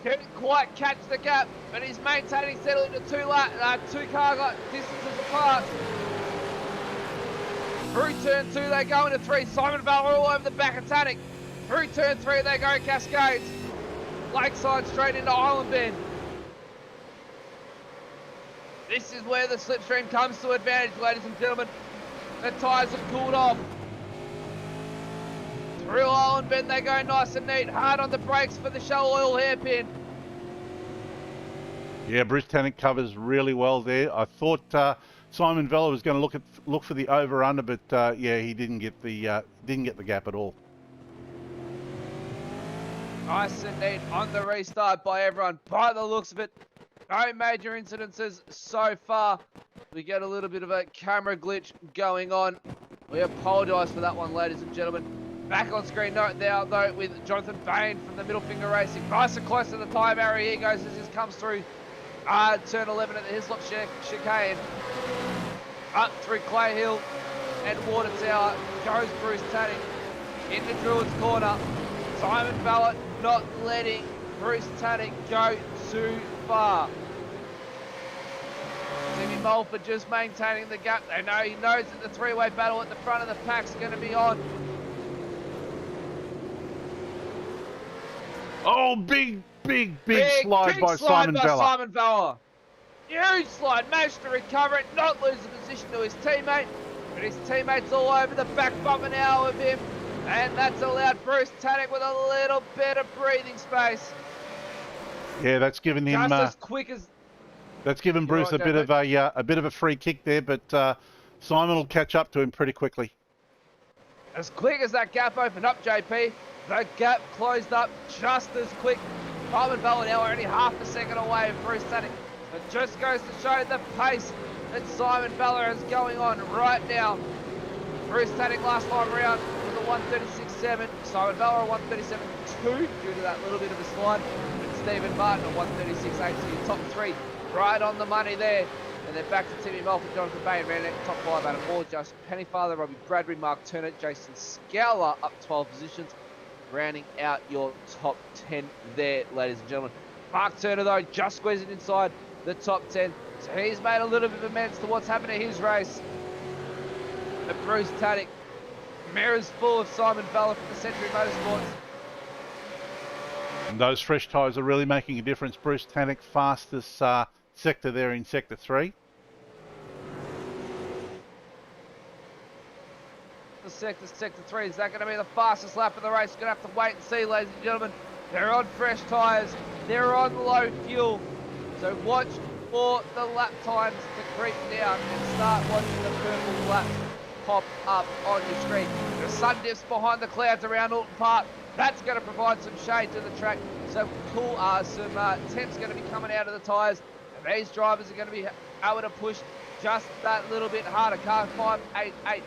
didn't quite catch the gap, but he's maintaining steadily to two car distances apart. Through turn 2, they go into 3. Simon Vella all over the back of Tannick. Through turn 3, they go Cascades. Lakeside straight into Island Bend. This is where the slipstream comes to advantage, ladies and gentlemen. The tyres have cooled off. Through Island Bend, they go nice and neat. Hard on the brakes for the Shell Oil hairpin. Yeah, Bruce Tannick covers really well there. I thought Simon Vella was going to look for the over under, but yeah, he didn't get the gap at all. Nice and neat on the restart by everyone. By the looks of it, no major incidences so far. We get a little bit of a camera glitch going on. We apologise for that one, ladies and gentlemen. Back on screen note now, though, with Jonathan Bain from the Middle Finger Racing. Nice and close to the tyre barrier. Here goes as this comes through turn 11 at the Hislop chicane. Up through Clay Hill and Water Tower goes Bruce Tannick into Druids Corner. Simon Vella not letting Bruce Tannick go too far. Timmy Mulford just maintaining the gap. They know, he knows that the three-way battle at the front of the pack's going to be on. Oh, big slide by Simon Vella. Huge slide, managed to recover it, not lose the position to his teammate, but his teammate's all over the back bumper now of him, and that's allowed Bruce Tannick with a little bit of breathing space. Yeah, that's given him just as quick as. That's given Bruce a bit of a free kick there, but Simon will catch up to him pretty quickly. As quick as that gap opened up, JP, the gap closed up just as quick. Simon Vella now only half a second away of Bruce Tannick. It just goes to show the pace that Simon Vella is going on right now. Bruce Tannick last time around was a 136.7. Simon Vella a 137.2 due to that little bit of a slide. And Stephen Martin a 136.8. So your top three right on the money there. And then back to Timmy Mulford, Jonathan Bain ran out top 5 out of 4. Justin Pennyfather, Robbie Bradbury, Mark Turner, Jason Scowler up 12 positions. Rounding out your top 10 there, ladies and gentlemen. Mark Turner, though, just squeezing inside the top 10. So he's made a little bit of amends to what's happened to his race. But Bruce Tannick, mirrors full of Simon Vella from the Century Motorsports. And those fresh tyres are really making a difference. Bruce Tannick, fastest sector there in Sector 3. the sector, sector 3. Is that going to be the fastest lap of the race? Going to have to wait and see, ladies and gentlemen. They're on fresh tyres. They're on low fuel. So watch for the lap times to creep down and start watching the purple laps pop up on your screen. The sun dips behind the clouds around Oulton Park. That's going to provide some shade to the track. So cool, some temps going to be coming out of the tyres. And these drivers are going to be able to push just that little bit harder. Car 588,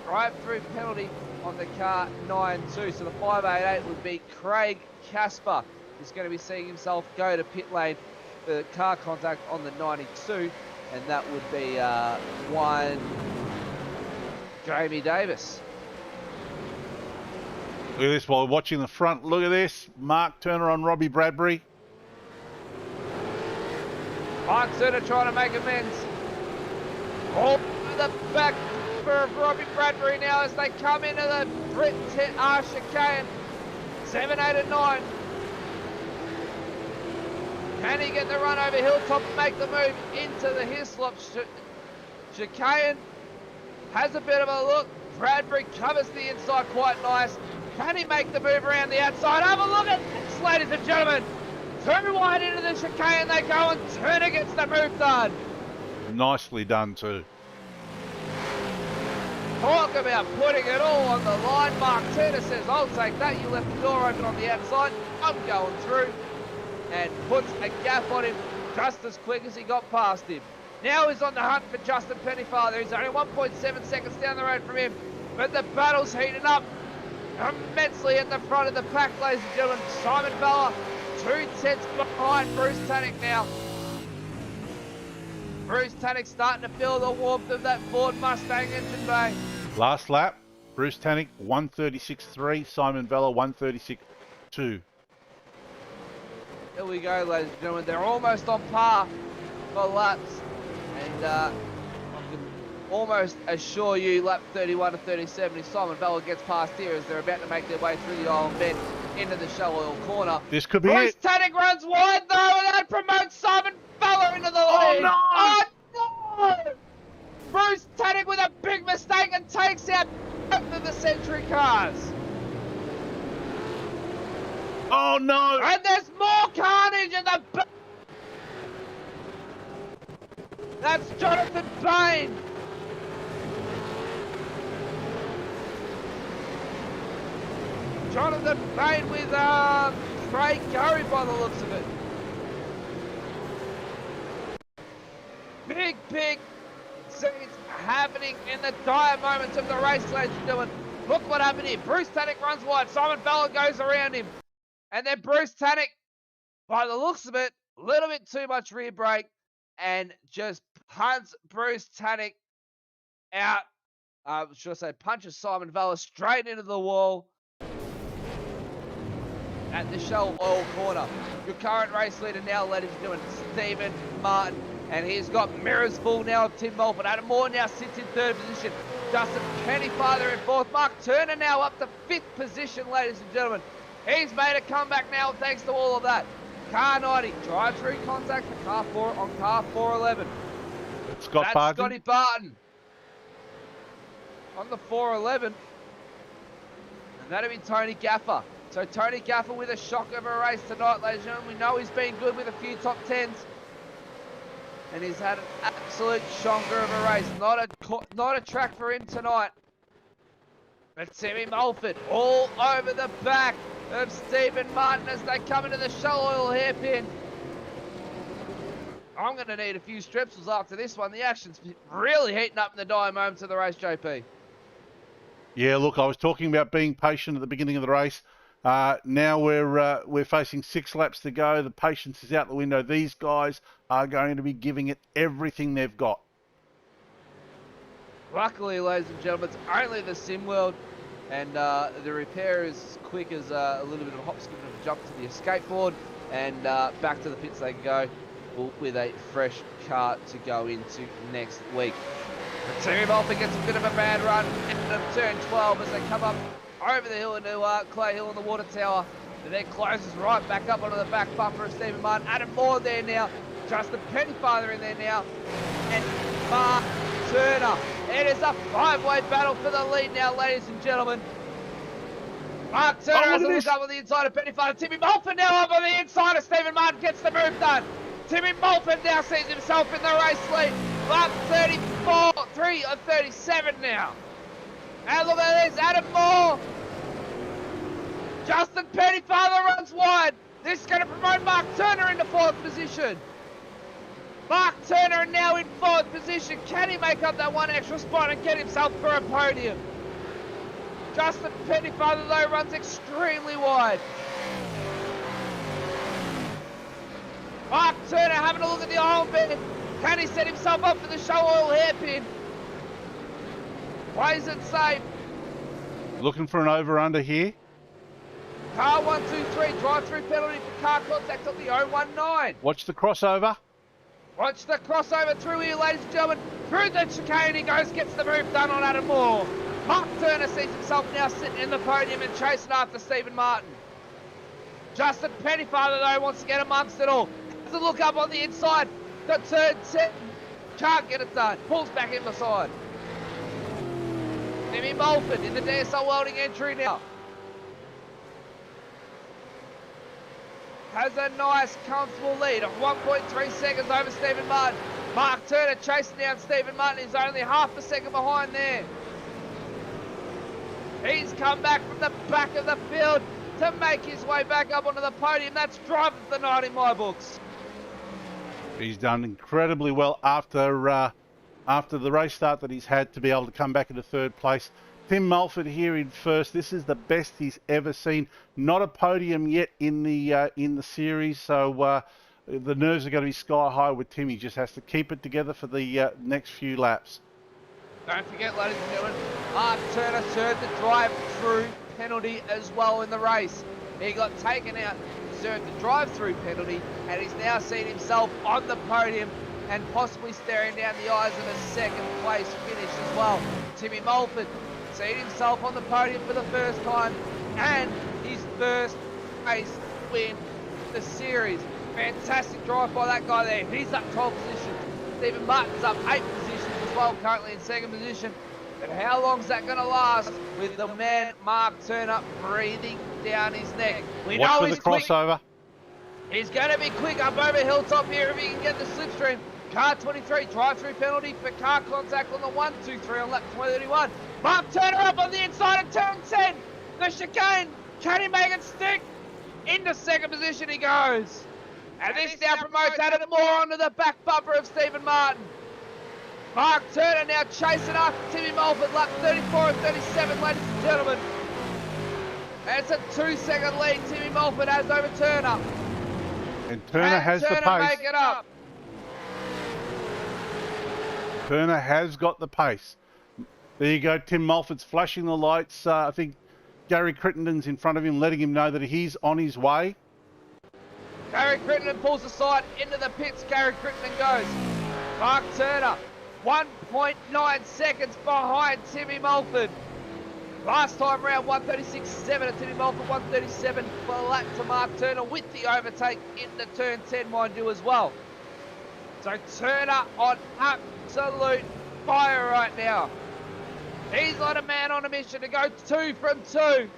drive-through penalty on the car 92. So the 588 would be Craig Casper. He's going to be seeing himself go to pit lane for car contact on the 92. And that would be one Jamie Davis. Look at this while watching the front. Look at this. Mark Turner on Robbie Bradbury. Mark Turner trying to make amends. All the back for Robbie Bradbury now as they come into the Brit chicane. 7, 8 and 9. Can he get the run over Hilltop and make the move into the Hislop chicane? Has a bit of a look. Bradbury covers the inside quite nice. Can he make the move around the outside? Have a look at this, ladies and gentlemen. Too wide into the chicane they go, and Turner gets the move done. Nicely done too. Talk about putting it all on the line. Mark Turner says, I'll take that. You left the door open on the outside. I'm going through. And puts a gap on him just as quick as he got past him. Now he's on the hunt for Justin Pennyfather. He's only 1.7 seconds down the road from him. But the battle's heating up immensely at the front of the pack, ladies and gentlemen. Simon Bella, 2 tenths behind Bruce Tannick now. Bruce Tannick starting to feel the warmth of that Ford Mustang engine bay. Last lap, Bruce Tannick 136.3, Simon Vella 136.2. Here we go, ladies and gentlemen. They're almost on par for laps. And I can almost assure you, lap 31 to 37, if Simon Vella gets past here as they're about to make their way through the island bend into the Shell Oil corner. This could be Bruce it. Tannick runs wide though, and that promotes Simon Vella into the lead. no! Oh no! Bruce Tannick with a big mistake and takes out both of the Century cars. Oh no! And there's more carnage in the back. That's Jonathan Bain. Jonathan Bain with Craig Curry by the looks of it. Big scenes happening in the dire moments of the race, ladies and gentlemen. Look what happened here. Bruce Tannick runs wide. Simon Bella goes around him. And then Bruce Tannick, by the looks of it, a little bit too much rear brake and just punts Bruce Tannick out. Should I say punches Simon Vella straight into the wall at the Shell Oil corner. Your current race leader now, ladies and gentlemen, Stephen Martin. And he's got mirrors full now of Tim Mulford. Adam Moore now sits in 3rd position. Justin Pennyfather in 4th. Mark Turner now up to 5th position, ladies and gentlemen. He's made a comeback now thanks to all of that. Car 90, drive-through contact for car 4 on car 411. That's Scotty Barton on the 411. And that'll be Tony Gaffer. So Tony Gaffer with a shock of a race tonight, ladies and gentlemen. We know he's been good with a few top 10s. And he's had an absolute shonker of a race. Not a track for him tonight. But Timmy Mulford all over the back of Stephen Martin as they come into the Shell Oil hairpin. I'm going to need a few strepsils after this one. The action's really heating up in the dire moments of the race, JP. Yeah, look, I was talking about being patient at the beginning of the race. Now we're facing 6 laps to go. The patience is out the window. These guys are going to be giving it everything they've got. Luckily, ladies and gentlemen, it's only the sim world, and the repair is as quick as a little bit of a hop, skip, and a jump to the escape board, and back to the pits they go with a fresh car to go into next week. Terry Mulford gets a bit of a bad run out of turn 12 as they come up over the hill into Clay Hill and the water tower. And then closes right back up onto the back bumper of Stephen Martin. Adam Moore there now. Justin Pennyfather in there now. And Mark Turner It is a five-way battle for the lead now, ladies and gentlemen. Mark Turner has a look up on the inside of Pennyfather. Timmy Mulford now up on the inside of Stephen Martin, gets the move done. Timmy Mulford now sees himself in the race lead. Lap 34, 3 of 37 now. And look at this, Adam Moore. Justin Pennyfather runs wide. This is going to promote Mark Turner into 4th position. Mark Turner now in 4th position. Can he make up that one extra spot and get himself for a podium? Justin Pennyfather, though, runs extremely wide. Mark Turner having a look at the oil bin. Can he set himself up for the show oil hairpin? Plays it safe. Looking for an over-under here. Car 123, drive-through penalty for car contact on the 019. Watch the crossover. Watch the crossover through here, ladies and gentlemen. Through the chicane he goes, gets the move done on Adam Moore. Mark Turner sees himself now sitting in the podium and chasing after Stephen Martin. Justin Pennyfather, though, wants to get amongst it all. Has a look up on the inside. The turn 10. Can't get it done. Pulls back in the side. Timmy Mulford in the DSL welding entry now. Has a nice, comfortable lead of 1.3 seconds over Stephen Martin. Mark Turner chasing down Stephen Martin. He's only half a second behind there. He's come back from the back of the field to make his way back up onto the podium. That's drive of the night in my books. He's done incredibly well after the race start that he's had to be able to come back into 3rd place. Tim Mulford here in 1st. This is the best he's ever seen. Not a podium yet in the series, so the nerves are going to be sky high with Tim. He just has to keep it together for the next few laps. Don't forget, ladies and gentlemen, Mark Turner served the drive-through penalty as well in the race. He got taken out, served the drive-through penalty, and he's now seen himself on the podium and possibly staring down the eyes of a 2nd place finish as well. Timmy Mulford seen himself on the podium for the first time and his first race win the series. Fantastic drive by that guy there. He's up 12 positions. Stephen Martin's up 8 positions as well, currently in 2nd position. But how long's that going to last with the man Mark Turner breathing down his neck? We Watch know for he's the crossover. Quick. He's going to be quick up over Hilltop here if he can get the slipstream. Car 23, drive-through penalty for car contact on the 123 on lap 31. Mark Turner up on the inside of turn 10. The chicane. Can he make it stick? Into 2nd position he goes. And this now promotes Adam Moore onto the back bumper of Stephen Martin. Mark Turner now chasing after Timmy Mulford, lap 34 and 37, ladies and gentlemen. And it's a 2-second lead Timmy Mulford has over Turner. And Turner has the pace. Make it up. Turner has got the pace. There you go. Tim Mulford's flashing the lights. I think Gary Crittenden's in front of him, letting him know that he's on his way. Gary Crittenden pulls aside into the pits. Gary Crittenden goes. Mark Turner, 1.9 seconds behind Timmy Mulford. Last time round, 136.7 to Timmy Mulford, 137 for a lap to Mark Turner with the overtake into turn 10, mind you, as well. So Turner on absolute fire right now. He's like a man on a mission to go 2 from 2.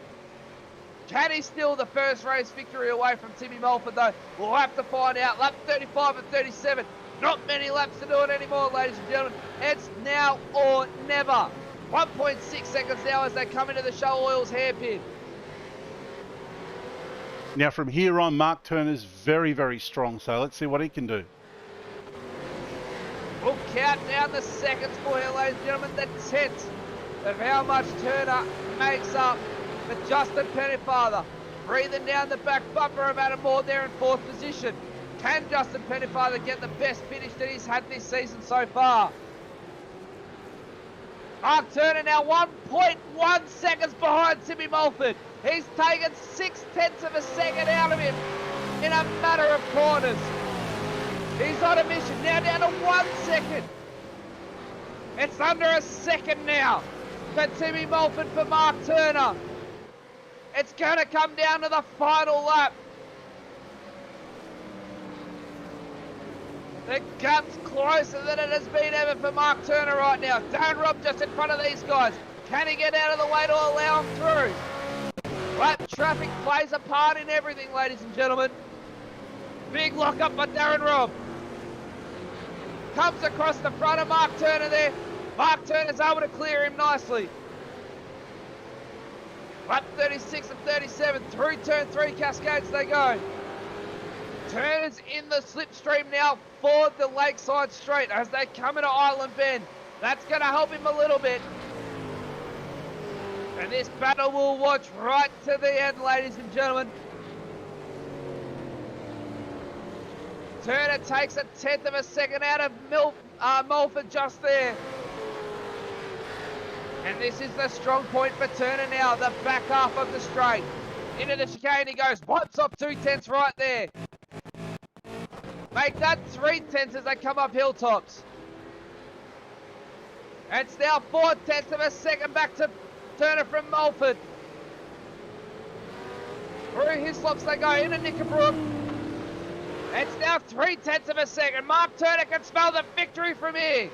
Can he steal the first race victory away from Timmy Mulford, though? We'll have to find out. Lap 35 and 37. Not many laps to do it anymore, ladies and gentlemen. It's now or never. 1.6 seconds now as they come into the Shell Oil's hairpin. Now from here on, Mark Turner's very, very strong, so let's see what he can do. We'll count down the seconds for you, ladies and gentlemen. The tenth of how much Turner makes up for Justin Pennyfather. Breathing down the back bumper of Adam Moore there in 4th position. Can Justin Pennyfather get the best finish that he's had this season so far? Mark Turner now 1.1 seconds behind Timmy Mulford. He's taken 0.6 of a second out of him in a matter of corners. He's on a mission now down to 1 second. It's under a second now for Timmy Mulford for Mark Turner. It's going to come down to the final lap. The gap's closer than it has been ever for Mark Turner right now. Darren Robb just in front of these guys. Can he get out of the way to allow him through? Lap traffic plays a part in everything, ladies and gentlemen. Big lock up by Darren Robb. Comes across the front of Mark Turner there. Mark Turner's able to clear him nicely. Lap 36 and 37, through turn 3 Cascades they go. Turner's in the slipstream now for the Lakeside Straight as they come into Island Bend. That's going to help him a little bit. And this battle will watch right to the end, ladies and gentlemen. Turner takes a 1/10 of a second out of Mulford just there. And this is the strong point for Turner now, the back half of the straight. Into the chicane he goes, wipes off 2/10 right there. Make that 3/10 as they come up hilltops. It's now 4/10 of a second back to Turner from Mulford. Through Hislops they go into Knickabrook. It's now 3/10 of a second. Mark Turner can smell the victory from here.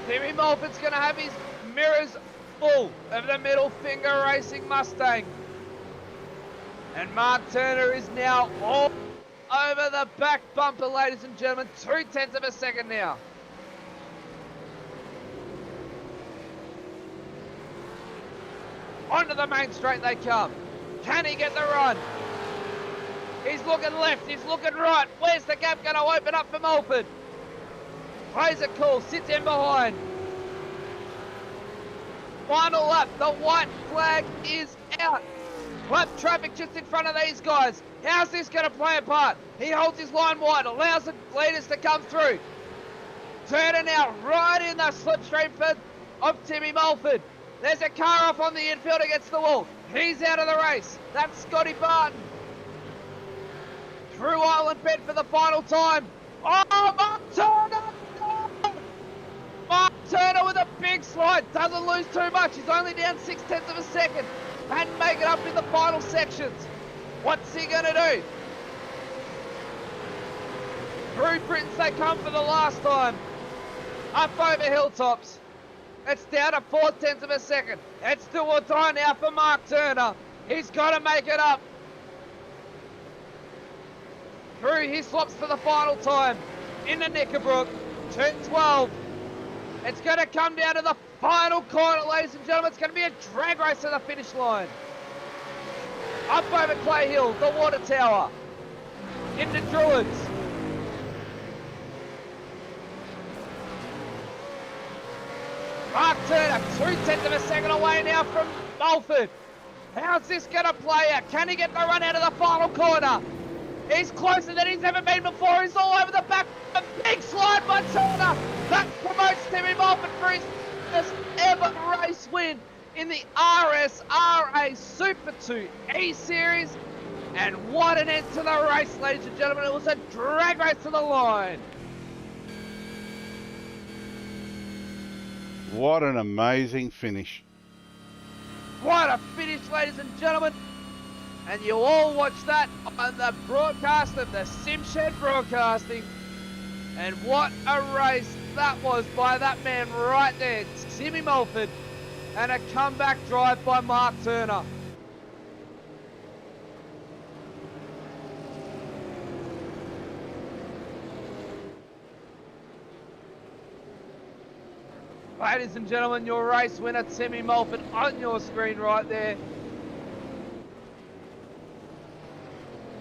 Timmy Mulford's going to have his mirrors full of the middle finger racing Mustang. And Mark Turner is now all over the back bumper, ladies and gentlemen. 2/10 of a second now. Onto the main straight they come. Can he get the run? He's looking left, he's looking right. Where's the gap going to open up for Mulford? Plays it cool, sits in behind. Final lap, the white flag is out. Lap traffic just in front of these guys. How's this going to play a part? He holds his line wide, allows the leaders to come through. Turner now right in the slipstream of Timmy Mulford. There's a car off on the infield against the wall. He's out of the race. That's Scotty Barton. Through Island Bend for the final time. Oh, Mark Turner! No! Mark Turner with a big slide. Doesn't lose too much. He's only down 6/10 of a second. And make it up in the final sections. What's he going to do? Through Britons they come for the last time. Up over hilltops. It's down to 4/10 of a second. It's do or die now for Mark Turner. He's got to make it up. Through Hislops for the final time. Into Knickabrook. Turn 12. It's going to come down to the final corner, ladies and gentlemen. It's going to be a drag race to the finish line. Up over Clay Hill, the water tower. Into Druids. Mark Turner, 2/10 of a second away now from Mulford. How's this going to play out? Can he get the run out of the final corner? He's closer than he's ever been before. He's all over the back. A big slide by Turner. That promotes Timmy Mulford for his first ever race win in the RSRA Super 2 E-Series. And what an end to the race, ladies and gentlemen. It was a drag race to the line. What an amazing finish. What a finish, ladies and gentlemen. And you all watched that on the broadcast of the Simshed Broadcasting. And what a race that was by that man right there, Timmy Mulford. And a comeback drive by Mark Turner. Ladies and gentlemen, your race winner, Timmy Mulford, on your screen right there.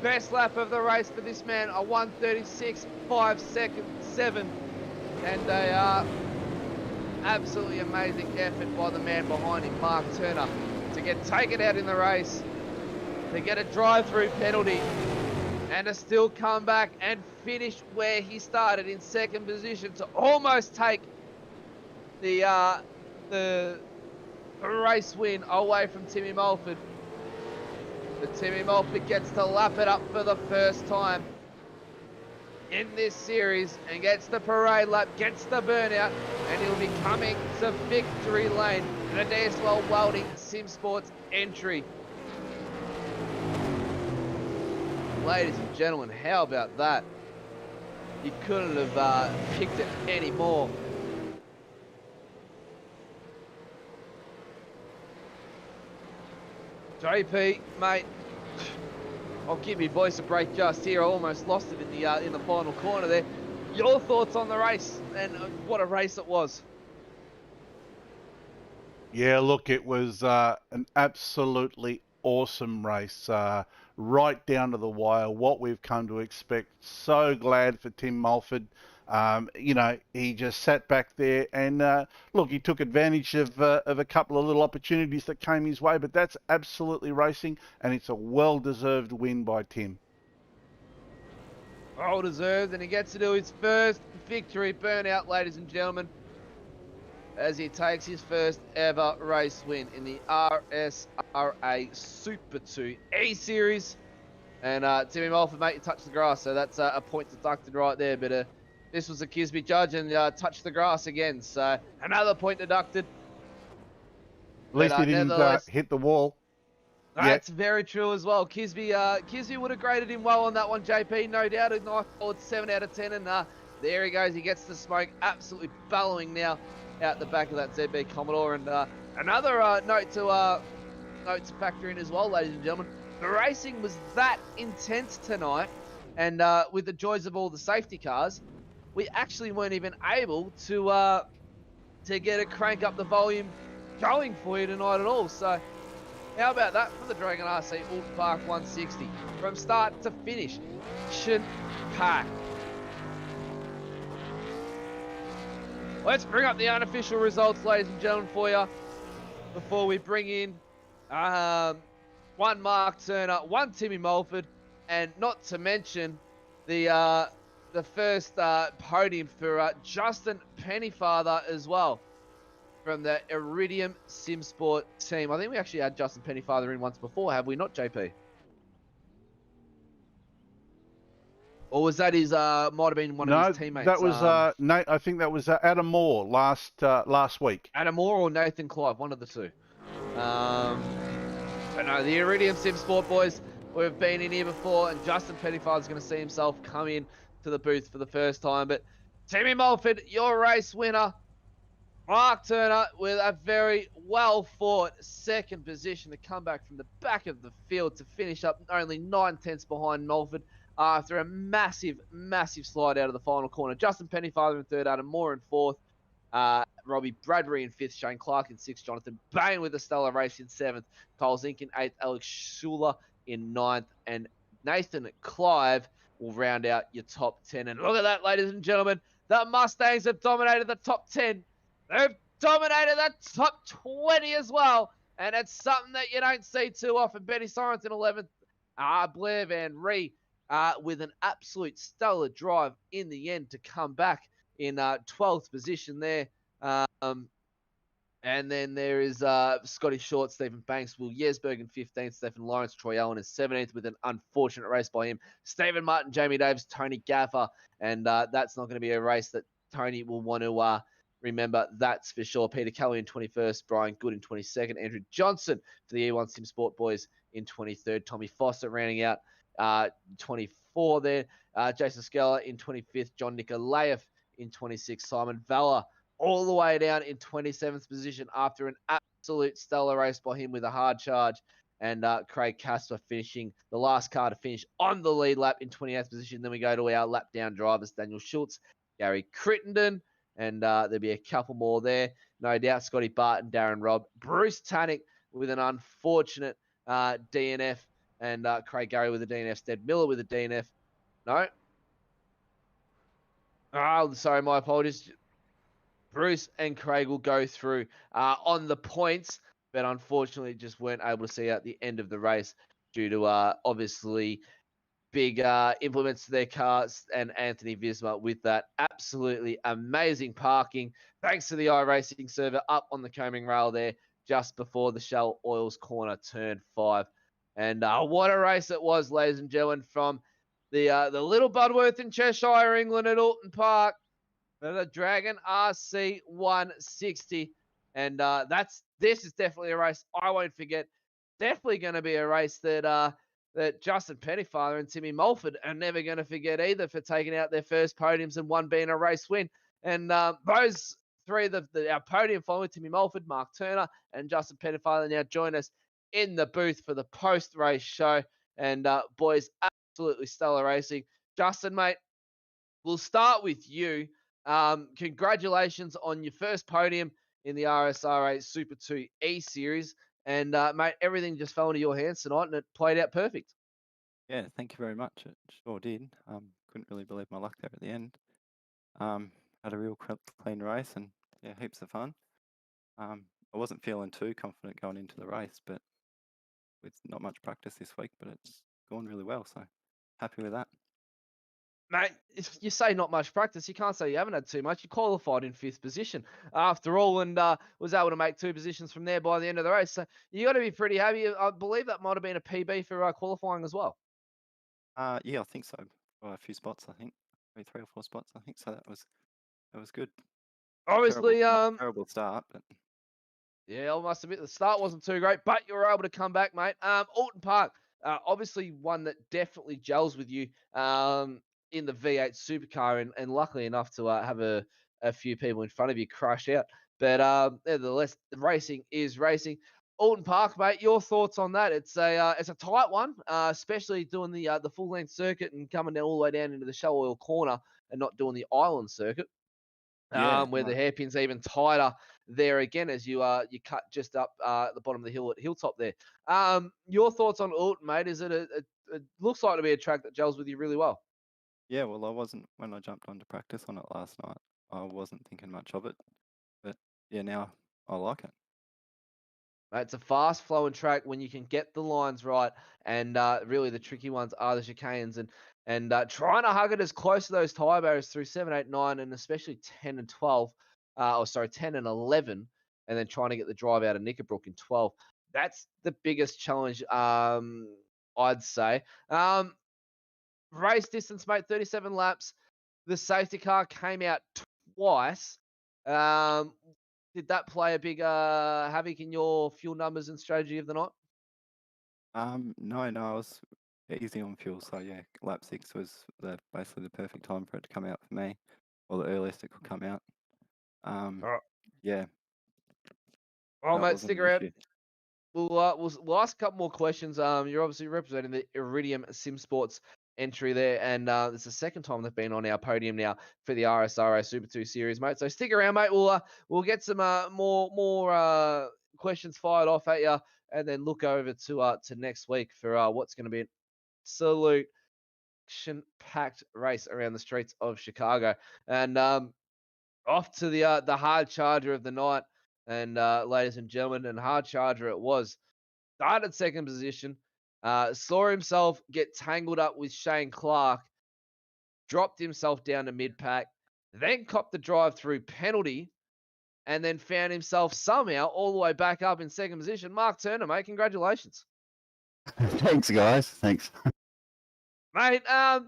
Best lap of the race for this man, a 1:36.5.7. And a absolutely amazing effort by the man behind him, Mark Turner, to get taken out in the race, to get a drive-through penalty, and to still come back and finish where he started in second position to almost take the race win away from Timmy Mulford. But Timmy Mulford gets to lap it up for the first time in this series and gets the parade lap, gets the burnout, and he'll be coming to victory lane in the DSL Welding Sim Sports entry. ladies and gentlemen, how about that? You couldn't have picked it any more. JP, mate, I'll give my voice a break just here. I almost lost it in the final corner there. Your thoughts on the race and what a race it was? Yeah, look, it was an absolutely awesome race, right down to the wire, what we've come to expect. So glad for Tim Mulford. You know, he just sat back there and, look, he took advantage of a couple of little opportunities that came his way, but that's absolutely racing, and it's a well-deserved win by Tim. Well deserved, and he gets to do his first victory burnout, ladies and gentlemen, as he takes his first ever race win in the RSRA Super 2 E-Series. And Timmy Mulford, mate, you touched the grass, so that's a point deducted right there. But this was a Kisby judge and touched the grass again, so another point deducted. At least he didn't hit the wall. That's very true as well. Kisby would have graded him well on that one, JP, no doubt. A nice solid 7 out of 10, and there he goes. He gets the smoke, absolutely bellowing now out the back of that ZB Commodore. And another note to factor in as well, ladies and gentlemen. The racing was that intense tonight, and with the joys of all the safety cars, we actually weren't even able to get it crank up the volume going for you tonight at all. So how about that for the Dragon RC Oulton Park 160? From start to finish, action-packed. Let's bring up the unofficial results, ladies and gentlemen, for you before we bring in one Mark Turner, one Timmy Mulford, and not to mention the first podium for Justin Pennyfather as well, from the Iridium SimSport team. I think we actually had Justin Pennyfather in once before, have we not, JP? Or was that his, might have been one of his teammates? That was, Nate, I think that was Adam Moore last week. Adam Moore or Nathan Clive, one of the two. But no, the Iridium SimSport boys, we've been in here before, and Justin Pennyfather's going to see himself come in to the booth for the first time. But Timmy Mulford, your race winner. Mark Turner with a very well-fought second position to come back from the back of the field to finish up only 9/10 behind Mulford after a massive, massive slide out of the final corner. Justin Pennyfather in third, Adam Moore in fourth, Robbie Bradbury in fifth, Shane Clark in sixth, Jonathan Bain with a stellar race in seventh, Cole Zink in eighth, Alex Schuler in ninth, and Nathan Clive will round out your top 10. And look at that, ladies and gentlemen, the Mustangs have dominated the top 10. They've dominated the top 20 as well, and it's something that you don't see too often. Benny Sorensen 11th, Blair Van Ree with an absolute stellar drive in the end to come back in 12th position there. And then there is Scotty Short, Stephen Banks, Will Yesberg in 15th, Stephen Lawrence, Troy Allen in 17th with an unfortunate race by him. Stephen Martin, Jamie Davis, Tony Gaffer, and that's not going to be a race that Tony will want to remember, that's for sure. Peter Kelly in 21st, Brian Good in 22nd, Andrew Johnson for the E1 SimSport boys in 23rd, Tommy Foster rounding out 24 there, Jason Skeller in 25th, John Nikolaev in 26th, Simon Valla all the way down in 27th position after an absolute stellar race by him with a hard charge, and Craig Casper finishing the last car to finish on the lead lap in 28th position. Then we go to our lap down drivers, Daniel Schultz, Gary Crittenden, and there'll be a couple more there. No doubt, Scotty Barton, Darren Robb, Bruce Tannick with an unfortunate DNF, and Craig Gary with a DNF, Stead Miller with a DNF. No. Oh, sorry, my apologies. Bruce and Craig will go through on the points, but unfortunately just weren't able to see out the end of the race due to obviously big implements to their cars, and Anthony Visma with that absolutely amazing parking, thanks to the iRacing server up on the combing rail there just before the Shell Oils corner turn 5. And what a race it was, ladies and gentlemen, from the Little Budworth in Cheshire, England at Oulton Park, the Dragon RC 160. And this is definitely a race I won't forget. Definitely going to be a race that that Justin Pettyfather and Timmy Mulford are never going to forget either for taking out their first podiums and one being a race win. And those three, our podium following Timmy Mulford, Mark Turner, and Justin Pettyfather now join us in the booth for the post-race show. And boys, absolutely stellar racing. Justin, mate, we'll start with you. Congratulations on your first podium in the RSRA Super 2 E Series. And, mate, everything just fell into your hands tonight, and it played out perfect. Yeah, thank you very much. It sure did. Couldn't really believe my luck there at the end. Had a real clean race and, yeah, heaps of fun. I wasn't feeling too confident going into the race, but with not much practice this week, but it's gone really well, so happy with that. Mate, if you say not much practice, you can't say you haven't had too much. You qualified in 5th position after all, and was able to make 2 positions from there by the end of the race. So you got to be pretty happy. I believe that might have been a PB for qualifying as well. Yeah, I think so. By a few spots, I think. Maybe 3 or 4 spots, I think. So that was good. Obviously, Terrible start, but yeah, I must admit the start wasn't too great, but you were able to come back, mate. Oulton Park, obviously one that definitely gels with you in the V8 supercar, and luckily enough to have a few people in front of you crash out. But nevertheless, racing is racing. Oulton Park, mate, your thoughts on that? It's a tight one, especially doing the full length circuit and coming down all the way down into the Shell Oil corner and not doing the island circuit. yeah, Where no, the hairpin's even tighter there again as you cut just up at the bottom of the hill at Hilltop there. Your thoughts on Oulton, mate? Is it it looks like to be a track that gels with you really well? yeah. Well, I wasn't when I jumped on to practice on it last night. I wasn't thinking much of it, but yeah, now I like it. It's a fast flowing track when you can get the lines right, and really the tricky ones are the chicanes and trying to hug it as close to those tyre barriers through 7, 8, 9, and especially 10 and 12. 10 and 11, and then trying to get the drive out of Knickerbrook in 12. That's the biggest challenge, I'd say. Race distance, mate, 37 laps. The safety car came out twice. Did that play a big havoc in your fuel numbers and strategy of the night? No, I was easy on fuel, so yeah, lap 6 was basically the perfect time for it to come out for me, or the earliest it could come out. Alright. Yeah, Well, that mate, wasn't stick an around. issue. We'll ask a couple more questions. You're obviously representing the Iridium Sim Sports entry there, and it's the second time they've been on our podium now for the RSRA Super 2 series, mate. So stick around, mate. We'll get some more questions fired off at you, and then look over to next week for what's going to be an absolute action-packed race around the streets of Chicago, and off to the hard charger of the night. And ladies and gentlemen, and hard charger it was. Started second position, saw himself get tangled up with Shane Clark, dropped himself down to mid-pack, then copped the drive-through penalty, and then found himself somehow all the way back up in second position. Mark Turner, mate, congratulations. Thanks, guys. Thanks. Mate, I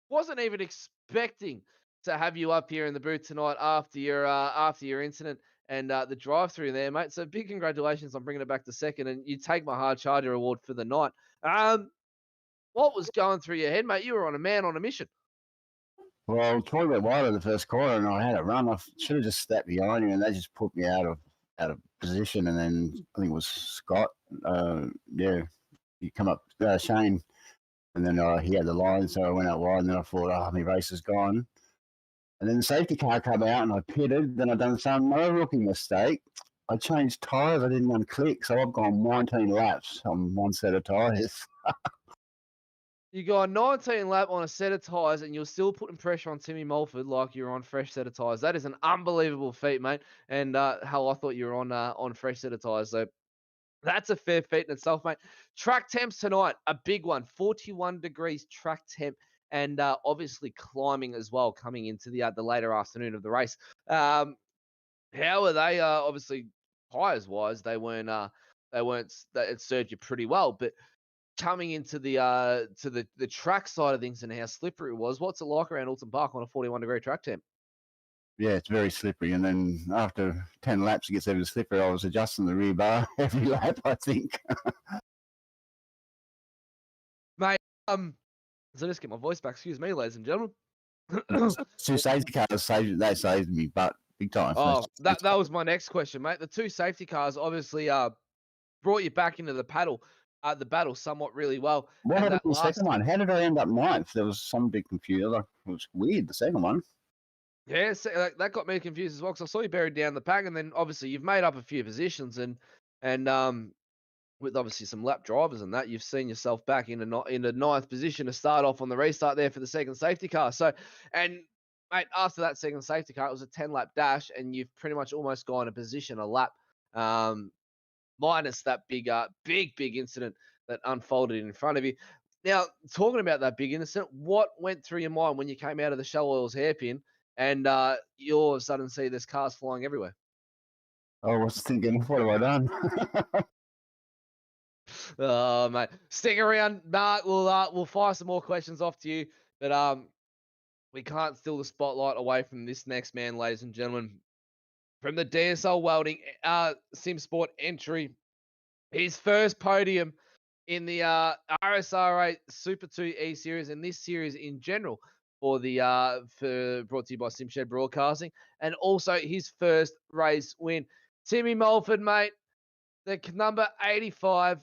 wasn't even expecting to have you up here in the booth tonight after your incident and the drive-through there, mate. So big congratulations on bringing it back to second, and you take my hard charger award for the night. What was going through your head, mate? You were on a mission. Well, Troy went wide in the first quarter, and I had a run. I should have just stepped behind you, and they just put me out of position. And then I think it was Scott. He come up, Shane, and then he had the line, so I went out wide. And then I thought, my race is gone. And then the safety car came out, and I pitted. Then I done some rookie mistake. I changed tyres. I didn't unclick, so I've gone 19 laps on one set of tyres. You got a 19 lap on a set of tyres, and you're still putting pressure on Timmy Mulford like you're on fresh set of tyres. That is an unbelievable feat, mate. And hell, I thought you were on fresh set of tyres. So that's a fair feat in itself, mate. Track temps tonight, a big one. 41 degrees track temp, and obviously climbing as well coming into the later afternoon of the race. How are they? Obviously, tyres wise, it served you pretty well, but coming into the track side of things and how slippery it was, what's it like around Oulton Park on a 41 degree track temp? Yeah, it's very slippery. And then after 10 laps, it gets even slippery. I was adjusting the rear bar every lap, I think. So just get my voice back. Excuse me, ladies and gentlemen. Two safety cars saved me, but big time. Oh, that was my next question, mate. The 2 safety cars obviously brought you back into the battle somewhat really well. What And happened that to the last, second one? How did I end up ninth? There was some big confusion. Like, it was weird, the second one. yeah, so that got me confused as well, because I saw you buried down the pack, and then obviously you've made up a few positions, and with obviously some lap drivers and that, you've seen yourself back in a ninth position to start off on the restart there for the second safety car. So, and mate, after that second safety car, it was a 10-lap dash, and you've pretty much almost gone a position a lap, minus that big incident that unfolded in front of you. Now, talking about that big incident, what went through your mind when you came out of the Shell Oils hairpin and you all of a sudden see there's cars flying everywhere? I was thinking, what have I done? Oh, mate, stick around, Mark. We'll fire some more questions off to you, but we can't steal the spotlight away from this next man, ladies and gentlemen. From the DSL Welding Sim Sport entry, his first podium in the RSRA Super 2 E Series and this series in general for brought to you by SimShed Broadcasting, and also his first race win. Timmy Mulford, mate, the number 85.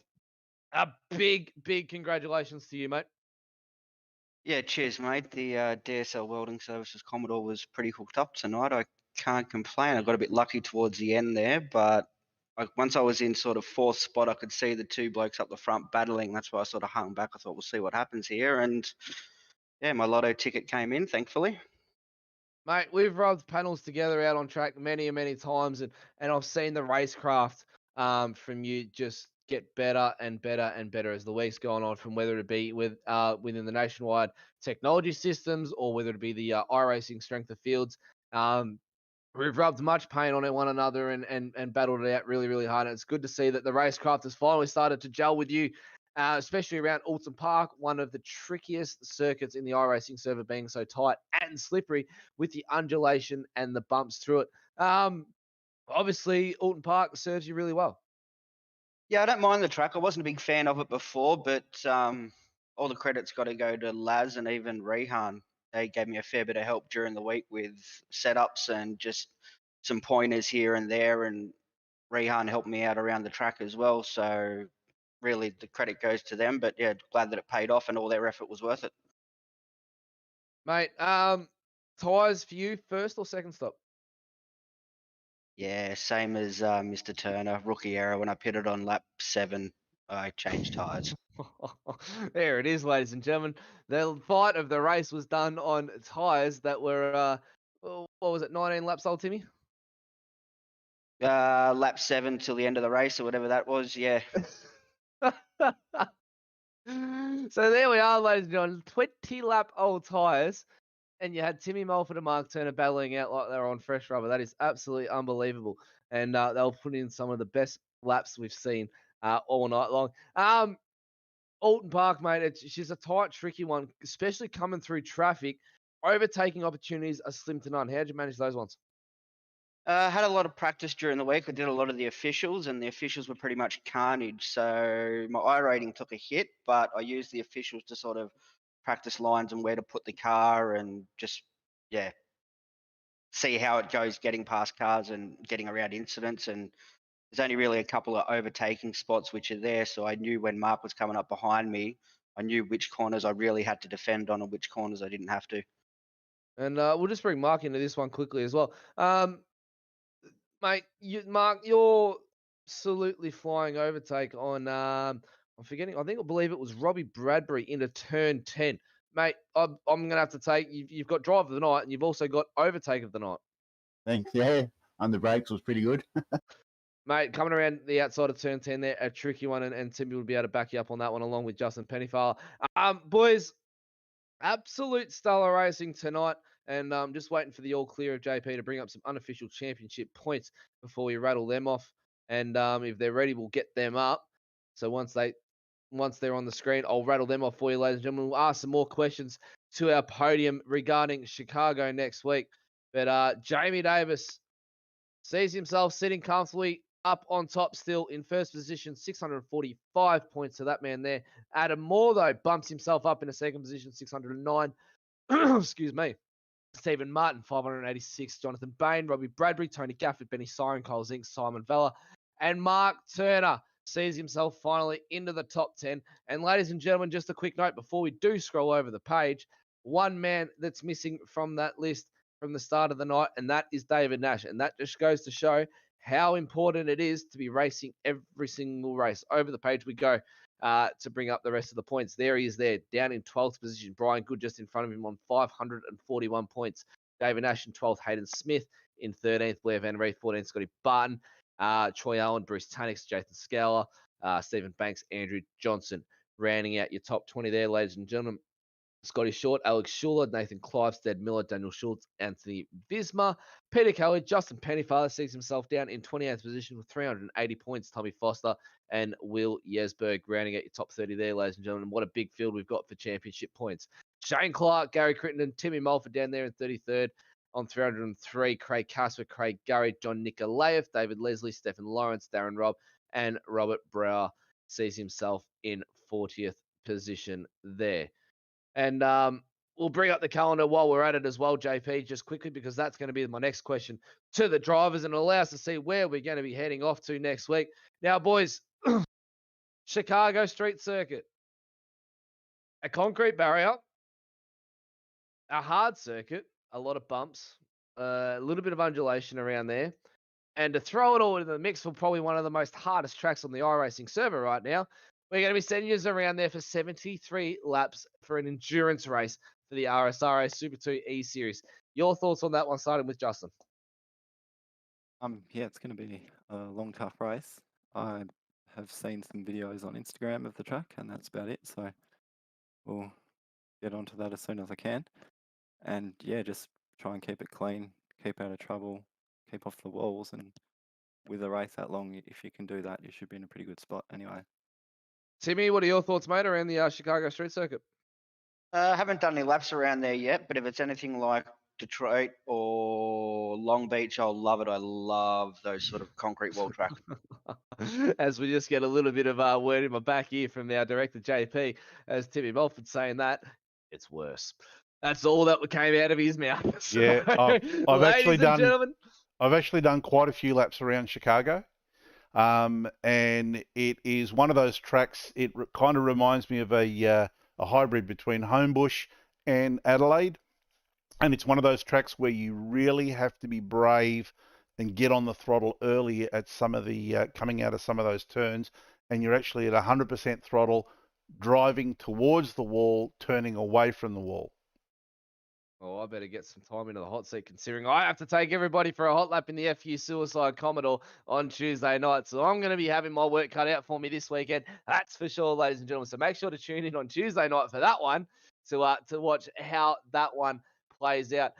A big congratulations to you, mate. Yeah, cheers, mate. The DSL Welding Services Commodore was pretty hooked up tonight. I can't complain. I got a bit lucky towards the end there, but once I was in sort of 4th spot, I could see the 2 blokes up the front battling. That's why I sort of hung back. I thought, we'll see what happens here. And yeah, my lotto ticket came in, thankfully. Mate, we've rubbed panels together out on track many times, and I've seen the racecraft from you just get better and better as the week's gone on, from whether it be within the nationwide technology systems or whether it be the iRacing strength of fields. We've rubbed much pain on one another and battled it out really hard. And it's good to see that the racecraft has finally started to gel with you, especially around Oulton Park, one of the trickiest circuits in the iRacing server, being so tight and slippery with the undulation and the bumps through it. Obviously, Oulton Park serves you really well. Yeah, I don't mind the track. I wasn't a big fan of it before, but all the credit's got to go to Laz and even Rehan. They gave me a fair bit of help during the week with setups and just some pointers here and there, and Rehan helped me out around the track as well. So really the credit goes to them, but yeah, glad that it paid off and all their effort was worth it. Mate, tyres for you, first or second stop? Yeah, same as Mr. Turner, rookie error. When I pitted on lap 7, I changed tyres. There it is, ladies and gentlemen. The fight of the race was done on tyres that were, what was it, 19 laps old, Timmy? Lap 7 till the end of the race or whatever that was, yeah. So there we are, ladies and gentlemen, 20-lap old tyres, and you had Timmy Mulford and Mark Turner battling out like they're on fresh rubber. That is absolutely unbelievable, and they'll put in some of the best laps we've seen all night long. Oulton Park, mate, she's a tight, tricky one, especially coming through traffic. Overtaking opportunities are slim to none. How did you manage those ones? I had a lot of practice during the week. I did a lot of the officials, and the officials were pretty much carnage. So my I rating took a hit, but I used the officials to sort of practice lines and where to put the car and just, yeah, see how it goes getting past cars and getting around incidents. And there's only really a couple of overtaking spots which are there. So I knew when Mark was coming up behind me, I knew which corners I really had to defend on and which corners I didn't have to. And we'll just bring Mark into this one quickly as well. Mate, Mark, you're absolutely flying overtake on, I'm forgetting, I believe it was Robbie Bradbury into turn 10. Mate, I'm going to have to take, you've got drive of the night and you've also got overtake of the night. Thanks. Yeah, under brakes was pretty good. Mate, coming around the outside of turn 10 there, a tricky one, and Timmy will be able to back you up on that one along with Justin Pennyfar. Boys, absolute stellar racing tonight, and just waiting for the all clear of JP to bring up some unofficial championship points before we rattle them off. And if they're ready, we'll get them up. So once they're on the screen, I'll rattle them off for you, ladies and gentlemen. We'll ask some more questions to our podium regarding Chicago next week. But Jamie Davis sees himself sitting comfortably up on top still in first position, 645 points to that man there. Adam Moore, though, bumps himself up in a second position, 609. Excuse me. Stephen Martin, 586. Jonathan Bain, Robbie Bradbury, Tony Gafford, Benny Siren, Cole Zink, Simon Vella, and Mark Turner sees himself finally into the top 10. And ladies and gentlemen, just a quick note before we do scroll over the page, one man that's missing from that list from the start of the night, and that is David Nash. And that just goes to show how important it is to be racing every single race. Over the page we go to bring up the rest of the points. There he is there, down in 12th position. Brian Good just in front of him on 541 points. David Nash in 12th. Hayden Smith in 13th. Blair Van Reeth, 14th. Scotty Barton. Troy Allen, Bruce Tanix, Jathan Scowler, Stephen Banks, Andrew Johnson. Rounding out your top 20 there, ladies and gentlemen. Scotty Short, Alex Schuler, Nathan Clivestead, Miller, Daniel Schultz, Anthony Visma, Peter Kelly, Justin Pennyfather sees himself down in 28th position with 380 points. Tommy Foster and Will Yesberg rounding out your top 30 there, ladies and gentlemen. What a big field we've got for championship points. Shane Clark, Gary Crittenden, Timmy Mulford down there in 33rd on 303. Craig Casper, Craig Gurry, John Nikolaev, David Leslie, Stephen Lawrence, Darren Robb, and Robert Brower sees himself in 40th position there. And we'll bring up the calendar while we're at it as well, JP, just quickly, because that's going to be my next question to the drivers and allow us to see where we're going to be heading off to next week. Now, boys, Chicago Street Circuit, a concrete barrier, a hard circuit, a lot of bumps, a little bit of undulation around there. And to throw it all into the mix for probably one of the most hardest tracks on the iRacing server right now, we're going to be sending you around there for 73 laps for an endurance race for the RSRA Super2 E Series. Your thoughts on that one, starting with Justin? Yeah, it's going to be a long, tough race. I have seen some videos on Instagram of the track, and that's about it. So we'll get onto that as soon as I can. And yeah, just try and keep it clean, keep out of trouble, keep off the walls, and with a race that long, if you can do that, you should be in a pretty good spot anyway. Timmy, what are your thoughts, mate, around the Chicago Street Circuit? I haven't done any laps around there yet, but if it's anything like Detroit or Long Beach, I'll love it. I love those sort of concrete wall tracks. As we just get a little bit of word in my back ear from our director, JP, as Timmy Mulford saying that, it's worse. That's all that came out of his mouth. So, Yeah, I've actually done quite a few laps around Chicago. And it is one of those tracks, it kind of reminds me of a hybrid between Homebush and Adelaide. And it's one of those tracks where you really have to be brave and get on the throttle early at some of the, coming out of some of those turns. And you're actually at 100% throttle, driving towards the wall, turning away from the wall. Oh, I better get some time into the hot seat, considering I have to take everybody for a hot lap in the FU Suicide Commodore on Tuesday night. So I'm going to be having my work cut out for me this weekend. That's for sure, ladies and gentlemen. So make sure to tune in on Tuesday night for that one to watch how that one plays out.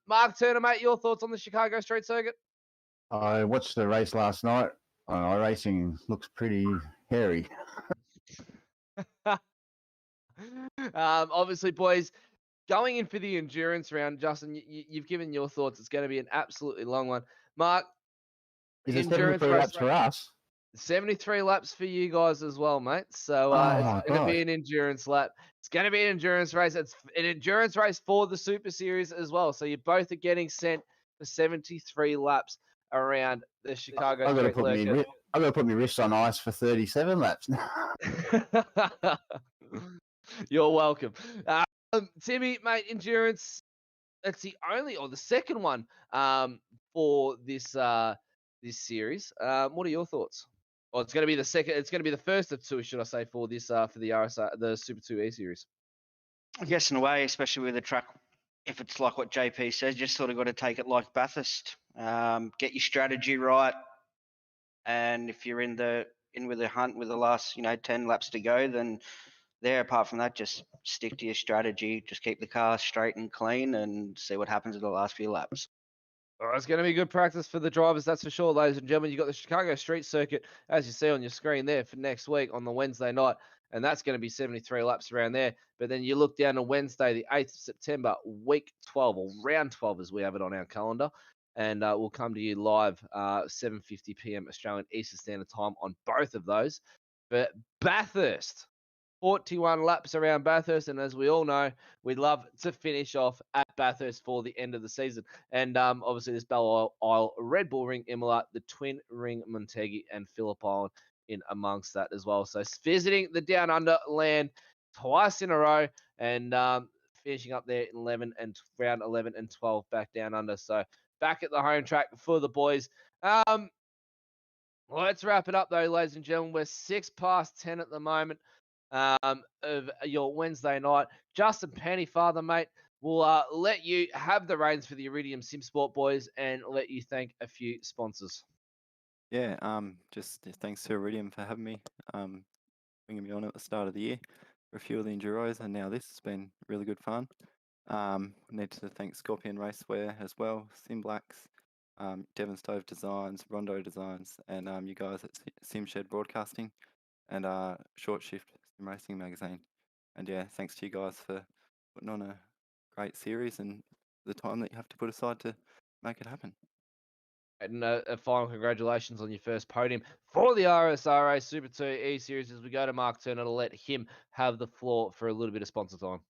Mark Turner, mate, your thoughts on the Chicago Street Circuit? I watched the race last night. iRacing looks pretty hairy. Obviously, boys, going in for the endurance round, Justin, you've given your thoughts. It's going to be an absolutely long one. Mark, Is it 73 laps for us? 73 laps for you guys as well, mate. So it's going to be an endurance lap. It's going to be an endurance race. It's an endurance race for the Super Series as well. So you both are getting sent for 73 laps around the Chicago Street Circuit. I've got to put my wrists on ice for 37 laps. You're welcome. Timmy, mate, endurance. That's the only or the second one for this this series. What are your thoughts? Well, it's going to be the second. It's going to be the first of two, should I say, for this for the RSR, the Super 2E series. I guess in a way, especially with the track, if it's like what JP says, just sort of got to take it like Bathurst. Get your strategy right, and if you're in with the hunt with the last 10 laps to go, then apart from that, just stick to your strategy. Just keep the car straight and clean, and see what happens in the last few laps. All right, it's going to be good practice for the drivers, that's for sure, ladies and gentlemen. You've got the Chicago Street Circuit, as you see on your screen there, for next week on the Wednesday night, and that's going to be 73 laps around there. But then you look down to Wednesday, the 8th of September, week 12, or round 12 as we have it on our calendar, and we'll come to you live 7:50 p.m. Australian Eastern Standard Time on both of those. But Bathurst, 41 laps around Bathurst, and as we all know, we'd love to finish off at Bathurst for the end of the season. And obviously, this Belle Isle Red Bull Ring Imola, the Twin Ring Montegi, and Phillip Island in amongst that as well. So visiting the Down Under land twice in a row, and finishing up there in round 11 and 12 back down under. So back at the home track for the boys. Let's wrap it up though, ladies and gentlemen. We're 6 past 10 at the moment of your Wednesday night. Justin Penny, father, mate, will let you have the reins for the Iridium Sim Sport boys and let you thank a few sponsors. Yeah, just thanks to Iridium for having me, bringing me on at the start of the year for a few of the Enduros, and now this has been really good fun. I need to thank Scorpion Racewear as well, Simblacks, Devon Stove Designs, Rondo Designs, and you guys at SimShed Broadcasting, and Short Shift Sim Racing Magazine. And yeah, thanks to you guys for putting on a great series and the time that you have to put aside to make it happen. And a final congratulations on your first podium for the RSRA Super 2 E-Series as we go to Mark Turner to let him have the floor for a little bit of sponsor time.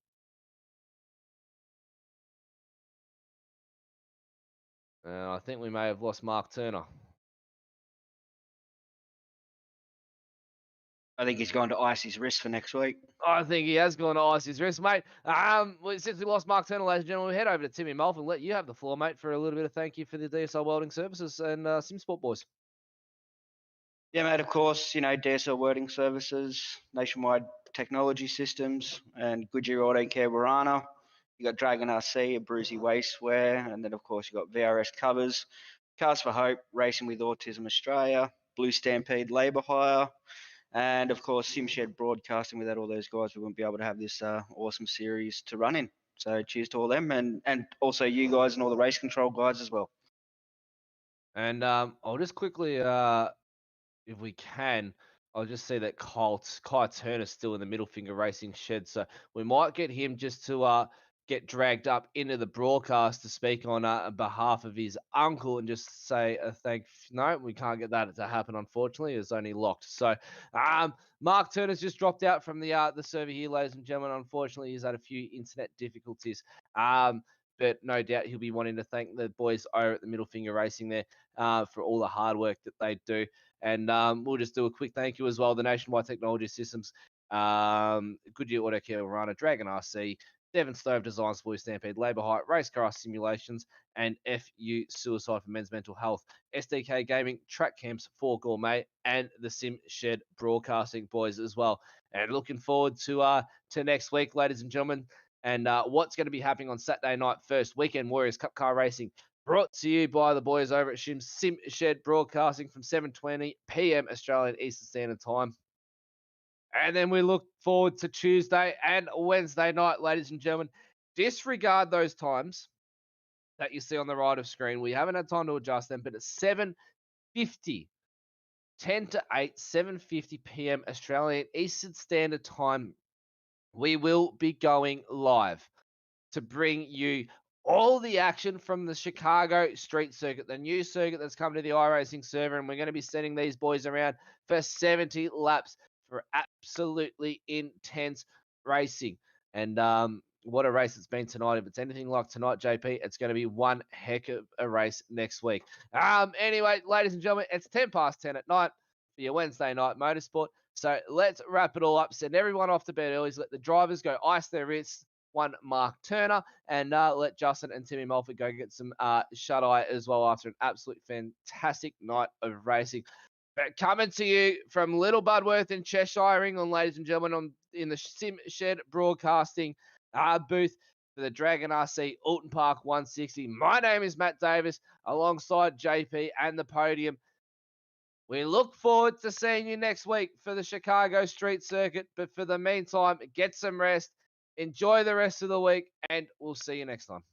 I think we may have lost Mark Turner. I think he's going to ice his wrist for next week. I think he has gone to ice his wrist, mate. Since we lost Mark Turner, ladies and gentlemen, we head over to Timmy Mulf and let you have the floor, mate, for a little bit of thank you for the DSL Welding Services and SimSport boys. Yeah, mate, of course, DSL Welding Services, Nationwide Technology Systems, and Goodyear Auto Care Warana. You got Dragon RC, a Brucey Wastewear, and then, of course, you got VRS Covers, Cars for Hope, Racing with Autism Australia, Blue Stampede Labour Hire, and, of course, SimShed Broadcasting. Without all those guys, we wouldn't be able to have this awesome series to run in. So cheers to all them, and also you guys and all the race control guys as well. And I'll just quickly, if we can, I'll just see that Kai Turner's still in the Middle Finger Racing shed. So we might get him just to get dragged up into the broadcast to speak on behalf of his uncle and just say no, we can't get that to happen, unfortunately. It's only locked. So Mark Turner's just dropped out from the server here, ladies and gentlemen. Unfortunately, he's had a few internet difficulties. But no doubt he'll be wanting to thank the boys over at the Middle Finger Racing there for all the hard work that they do. And we'll just do a quick thank you as well. The Nationwide Technology Systems, Goodyear Auto Care Warana, Dragon RC, Devon Stove Designs, Blue Stampede, Labour Height, Race Car Simulations, and FU Suicide for Men's Mental Health, SDK Gaming, Track Camps for Gourmet, and the Sim Shed Broadcasting boys as well. And looking forward to next week, ladies and gentlemen, and what's going to be happening on Saturday night first, Weekend Warriors Cup Car Racing, brought to you by the boys over at Sim Shed Broadcasting from 7:20 p.m. Australian Eastern Standard Time. And then we look forward to Tuesday and Wednesday night, ladies and gentlemen. Disregard those times that you see on the right of screen. We haven't had time to adjust them, but at 7:50, 10 to 8, 7:50 p.m. Australian Eastern Standard Time, we will be going live to bring you all the action from the Chicago Street Circuit, the new circuit that's come to the iRacing server, and we're going to be sending these boys around for 70 laps for absolutely intense racing. And what a race it's been tonight. If it's anything like tonight, JP, it's going to be one heck of a race next week. Anyway, ladies and gentlemen, it's 10 past 10 at night for your Wednesday night motorsport. So let's wrap it all up. Send everyone off to bed early. Let the drivers go ice their wrists, one Mark Turner, and let Justin and Timmy Mulford go get some shut-eye as well after an absolute fantastic night of racing. But coming to you from Little Budworth in Cheshire, England, ladies and gentlemen, in the Sim Shed Broadcasting booth for the Dragon RC Oulton Park 160. My name is Matt Davis, alongside JP and the podium. We look forward to seeing you next week for the Chicago Street Circuit. But for the meantime, get some rest, enjoy the rest of the week, and we'll see you next time.